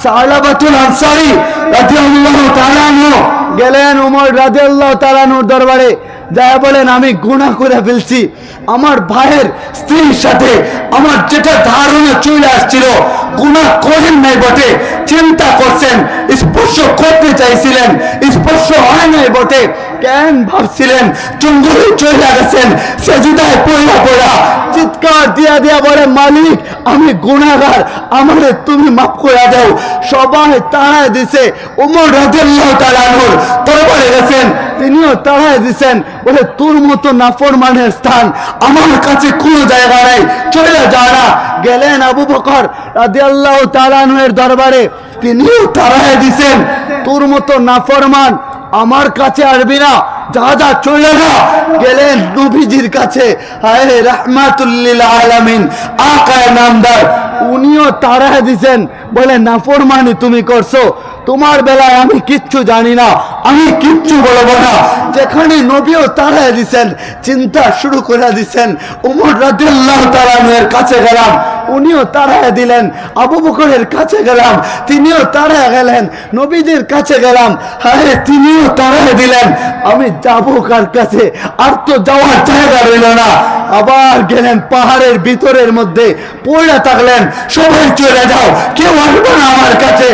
সালাবাতুল আনসারী রাদিয়াল্লাহু তাআলা আনহু গেলেন ওমর রাদিয়াল্লাহু তাআলা আনহুর দরবারে, যায়া বলেন আমি গুনাহ করে ফেলছি, আমার ভাইয়ের স্ত্রীর সাথে আমার যেটা ধারণা চলে আসছিল, গুনাহ করেন নাই বটে, চিন্তা করছেন, স্পর্শ করতে চাইছিলেন, স্পর্শ হয় নাই বটে, কেন ভাবছিলেন, চুঙ্গুলে চলে গেছেন, সেজদায় পড়া পড়া চিৎকার দিয়া দিয়া বলে মালিক আমি গুনাহগার, আমারে তুমি মাফ করে দাও। সবাই তাড়ায় দিছে, ওমর রাদিয়াল্লাহু তাআলা আনহুর দরবারে গেছেন, তিনিও তাড়ায় দিছেন, বলে তোর মতো নাফরমানের স্থান আমার কাছে কোনো জায়গা নাই, চলে যা না। গেলেন আবু বকর রাদিয়াল্লাহু তাআলা আনহুর দরবারে, তিনিও তাড়ায় দিছেন, তোর মতো নাফরমান আমার কাছে আসবি না, যা যা চলে যা। গেলেন নবীজির কাছে, হায় রাহমাতুল লিল আলামিন আকায়ে নামদার, উনিও তাড়ায় দিছেন, বলে নাফরমানি তুমি করছো, তোমার বেলায় আমি কিচ্ছু জানি না, আমি কিচ্ছু বলবো না। যেখানে নবীও তাড়ায় দিছেন, চিন্তা শুরু করে দিছেন। ওমর রাদিয়াল্লাহু তাআলা এর কাছে গেলাম, উনিও তাড়ায় দিলেন। আবু বকরের কাছে গেলাম, তিনিও তাড়ায় গেলেন। নবীজির কাছে গেলাম, হায় তিনিও তাড়ায় দিলেন। আমি যাবো কার কাছে? আর তো যাওয়ার জায়গা রইল না। আবার গেলেন পাহাড়ের ভিতরের মধ্যে, পড়ে থাকলেন, সবাই চলে যাও, কেউ আসবে না আমার কাছে।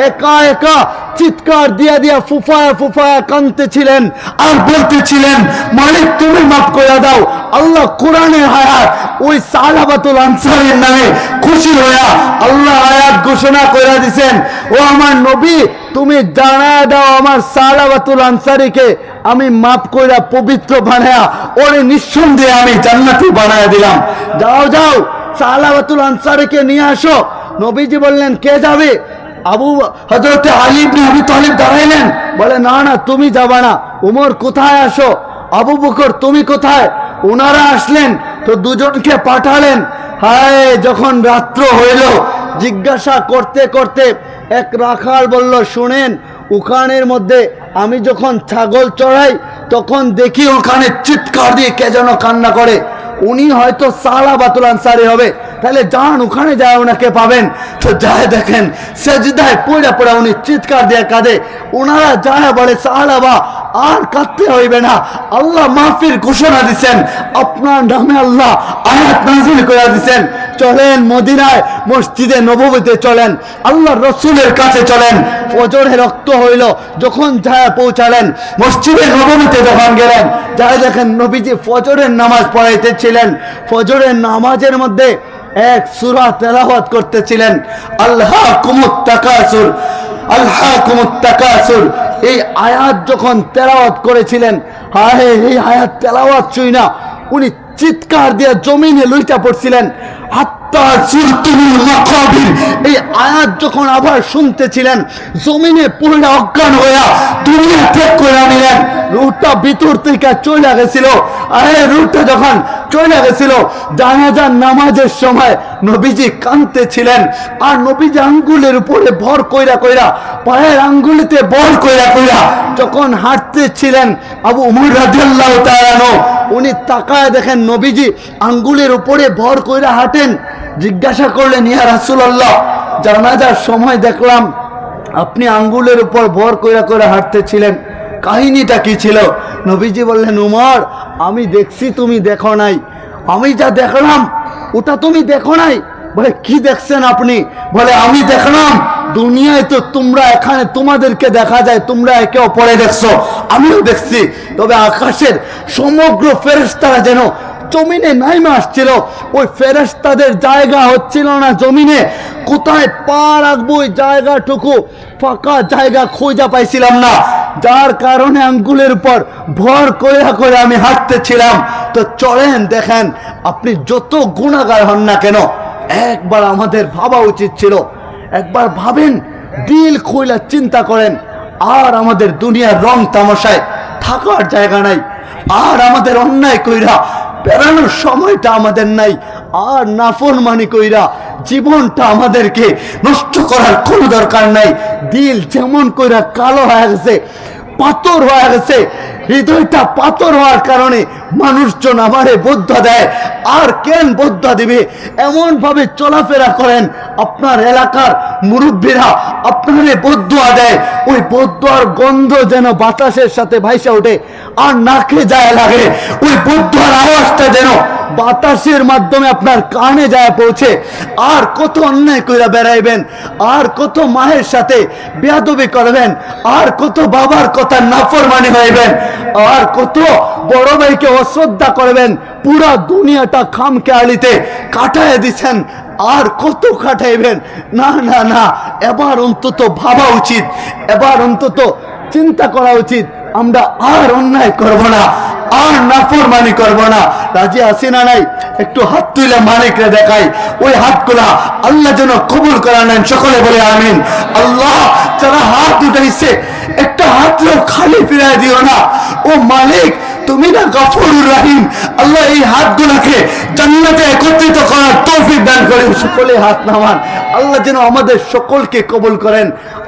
একা একা চিৎকার দিয়া দিয়া ফুফায়া ফুফায়া কাঁদতেছিলেন আর বলতেছিলেন মালিক তুমি মাফ করে দাও। আল্লাহ কোরআনের আয়াত ওই সালাবাতুল আনসারীর নামে খুশি হইয়া আল্লাহ আয়াত ঘোষণা করে দিয়েছেন, ও আমার নবী তুমি জানায় দাও আমার সালাবাতুল আনসারীকে আমি মাফ কইরা পবিত্র বানায়া ওরে নিঃসন্দেহে আমি জান্নাতি বানায়া দিলাম। যাও যাও সালাবাতুল আনসারীকে নিয়ে আসো। নবীজি বললেন কে যাবে? হযরত আলী ইবনে আবি তালিব দাঁড়াইলেন, বলে না না তুমি যাবা না। উমর কোথায়? আসো। আবু বকর তুমি কোথায়? ওনারা আসলেন তো দুজনকে পাঠালেন। হায় যখন রাত্র হইল, জিজ্ঞাসা করতে করতে এক রাখাল বলল শুনেন, ওখানের মধ্যে আমি যখন ছাগল চড়াই তখন দেখি ওখানে চিৎকার দিয়ে কে যেন কান্না করে, উনি হয়তো সালাবাতুল আনসারী হবে, তাহলে যান ওখানে যায় ওনাকে পাবেন। তো যায় দেখেন সেজদায় পড়ে পড়ে উনি চিৎকার দিয়ে কাঁদে। ওনারা যায় বলে সাহাবা আর কাঁদতে হইবে না, আল্লাহ মাফির ঘোষণা দিচ্ছেন, আপনার নামে আল্লাহ আয়াত নাযিল করে দিচ্ছেন, চলেন মদিনায় মসজিদে নববীতে চলেন, আল্লাহর রাসূলের কাছে চলেন। ফজরের রক্ত হইল, যখন যায় পৌঁছালেন মসজিদে নববীতে, যখন গেলেন যারা দেখেন নবীজি ফজরের নামাজ পড়াইতেছিলেন। ফজরের নামাজের মধ্যে এক সূরা তেলাওয়াত করতেছিলেন, আলহাকুমুত তাকাসুর, আলহাকুমুত তাকাসুর। এই আয়াত যখন তেলাওয়াত করেছিলেন, হায় এই আয়াত তেলাওয়াত শুই না উনি চিৎকার দিয়ে জমিনে লুইটা পড়ছিলেন। হাত্তা সুরতুল মাকাবির, এই আয়াত যখন আবার শুনতেছিলেন জমিনে পড়ে অজ্ঞান হইয়া দুনিয়া ত্যাগ করে নিলেন। রূহটা ভিতর থেকে চলে গেছিল। আরে রূহটা যখন চলে গেছিল, জানাজার নামাজের সময় নবীজি কাঁদতেছিলেন। আর নবীজি আঙ্গুলের উপরে ভর কইরা কইরা, পায়ের আঙ্গুলিতে বল কইরা কইরা যখন হাঁটতেছিলেন, আবু উমর রাদিয়াল্লাহু তাআলা আনহু উনি তাকায় দেখেন নবীজি আঙ্গুলের উপরে ভর কইরা হাঁটেন। জিজ্ঞাসা করলেন, ইয়া রাসূলুল্লাহ, জানাজার সময় দেখলাম আপনি আঙ্গুলের উপর ভর কইরা কইরা হাঁটতেছিলেন, কাহিনীটা কি ছিল? নবীজি বললেন, উমর আমি দেখছি তুমি দেখো নাই, আমি যা দেখলাম ওটা তুমি দেখো নাই। বলে কি দেখছেন আপনি? বলে আমি দেখলাম দুনিয়ায় তো তোমরা এখানে তোমাদেরকে দেখা যায়, তোমরা একে অপরে দেখছো, আমিও দেখছি। তবে আকাশের সমগ্র ফেরেশতারা যেন জমিনে নাইমে আসছিল, ওই ফেরেশতাদের জায়গা হচ্ছিল না জমিনে। কোথায় পা রাখবো ওই জায়গাটুকু ফাঁকা জায়গা খোঁজা পাইছিলাম না, যার কারণে আঙ্গুলের উপর ভর কইরা করে আমি হাঁটতেছিলাম। তো চলেন দেখেন, আপনি যত গুনাহগার হন না কেন, একবার আমাদের ভাবা উচিত ছিল। একবার ভাবেন, দিল খুইলা চিন্তা করেন। আর আমাদের দুনিয়ার রং তামাশায় থাকার জায়গা নাই, আর আমাদের অন্যায় কইরা বেড়ানোর সময়টা আমাদের নাই, আর নাফরমানি কইরা জীবনটা আমাদেরকে নষ্ট করার কোনো দরকার নাই। দিল যেমন কইরা কালো হয়ে গেছে, পাথর হয়ে গেছে, হৃদয়টা পাথর হওয়ার কারণে মানুষজন আমারে বদ্ধা দেয়। আর কেন বদ্ধা দিবে? এমন ভাবে চলাফেরা করেন, আপনার এলাকার মুরব্বীরা আপনারে বদ্ধা দেয়, ওই বদ্ধর গন্ধ যেন বাতাসের সাথে ভাইসা ওঠে আর নাকে যায় লাগে, ওই বদ্ধর আওয়াজটা যেন বাতাসের মাধ্যমে আপনার কানে যায় পৌঁছে। আর কত অন্যায় কইরা বেড়াইবেন, আর কত মায়ের সাথে বেয়াদবি করবেন, আর কত বাবার কথা নাফরমানি হইবেন, আর কত বড় ভাইকে অশ্রদ্ধা করবেন। পুরা দুনিয়াটা খামখেয়ালিতে কাটায় দিচ্ছেন, আর কত কাটাইবেন? না না না, এবার অন্তত ভাবা উচিত, এবার অন্তত চিন্তা করা উচিত, আমরা আর অন্যায় করব না, আর নাফরমানি করব না। রাজি আছি না নাই? একটু হাত তুলে মালিকরে দেখাই, ওই হাতগুলা আল্লাহ যেন কবুল করা নেন। সকলে বলে আমিন। আল্লাহ যারা হাত উঠাইছে একটা হাতও খালি ফিরাই দিও না। ও মালিক, তুমি না গফুরুর রহিম, আল্লাহ এই হাতগুলাকে জান্নাতে একত্রিত করার তৌফিক দান করেন। সকলে হাত নামান। আল্লাহ যেন আমাদের সকলকে কবুল করেন,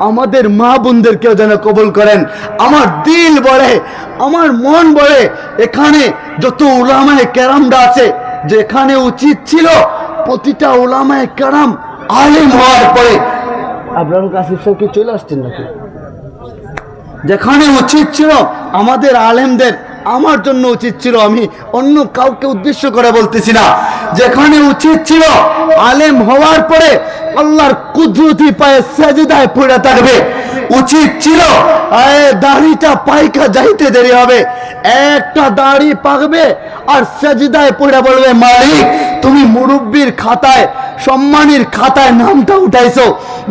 আমাদের মা বোনদেরকেও যেন কবুল করেন। আমার দিল বলে, আমার মন বলে, এখানে যত উলামায়ে কেরামরা আছে, যেখানে উচিত ছিল প্রতিটা উলামায়ে কেরাম আলেম হওয়ার পরে, আপনার কাছে সব কি চলে আসছেন নাকি? যেখানে উচিত ছিল আমাদের আলেমদের, আমার জন্য উচিত ছিল, আমি অন্য কাউকে উদ্দেশ্য করে বলতেছি না, যেখানে উচিত ছিল আলেম হওয়ার পরে আল্লাহর কুদরতি পায়ে সাজদায় পড়ে থাকবে, উচিত ছিল দাড়িটা পাইকা যাইতে দেরি হবে, একটা দাড়ি পাকবে আর সাজদায় পড়ে বলবে, মালিক তুমি মুরব্বির খাতায়, সম্মানের খাতায় নামটা উঠাইছো।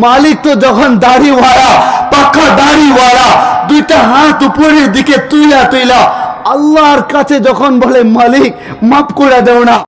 মালিক তো যখন দাড়িওয়ালা, পাকা দাড়িওয়ালা, দুইটা হাত উপরের দিকে তুইলা তুইলা আল্লাহর কাছে যখন বলে, মালিক মাফ করে দেও না,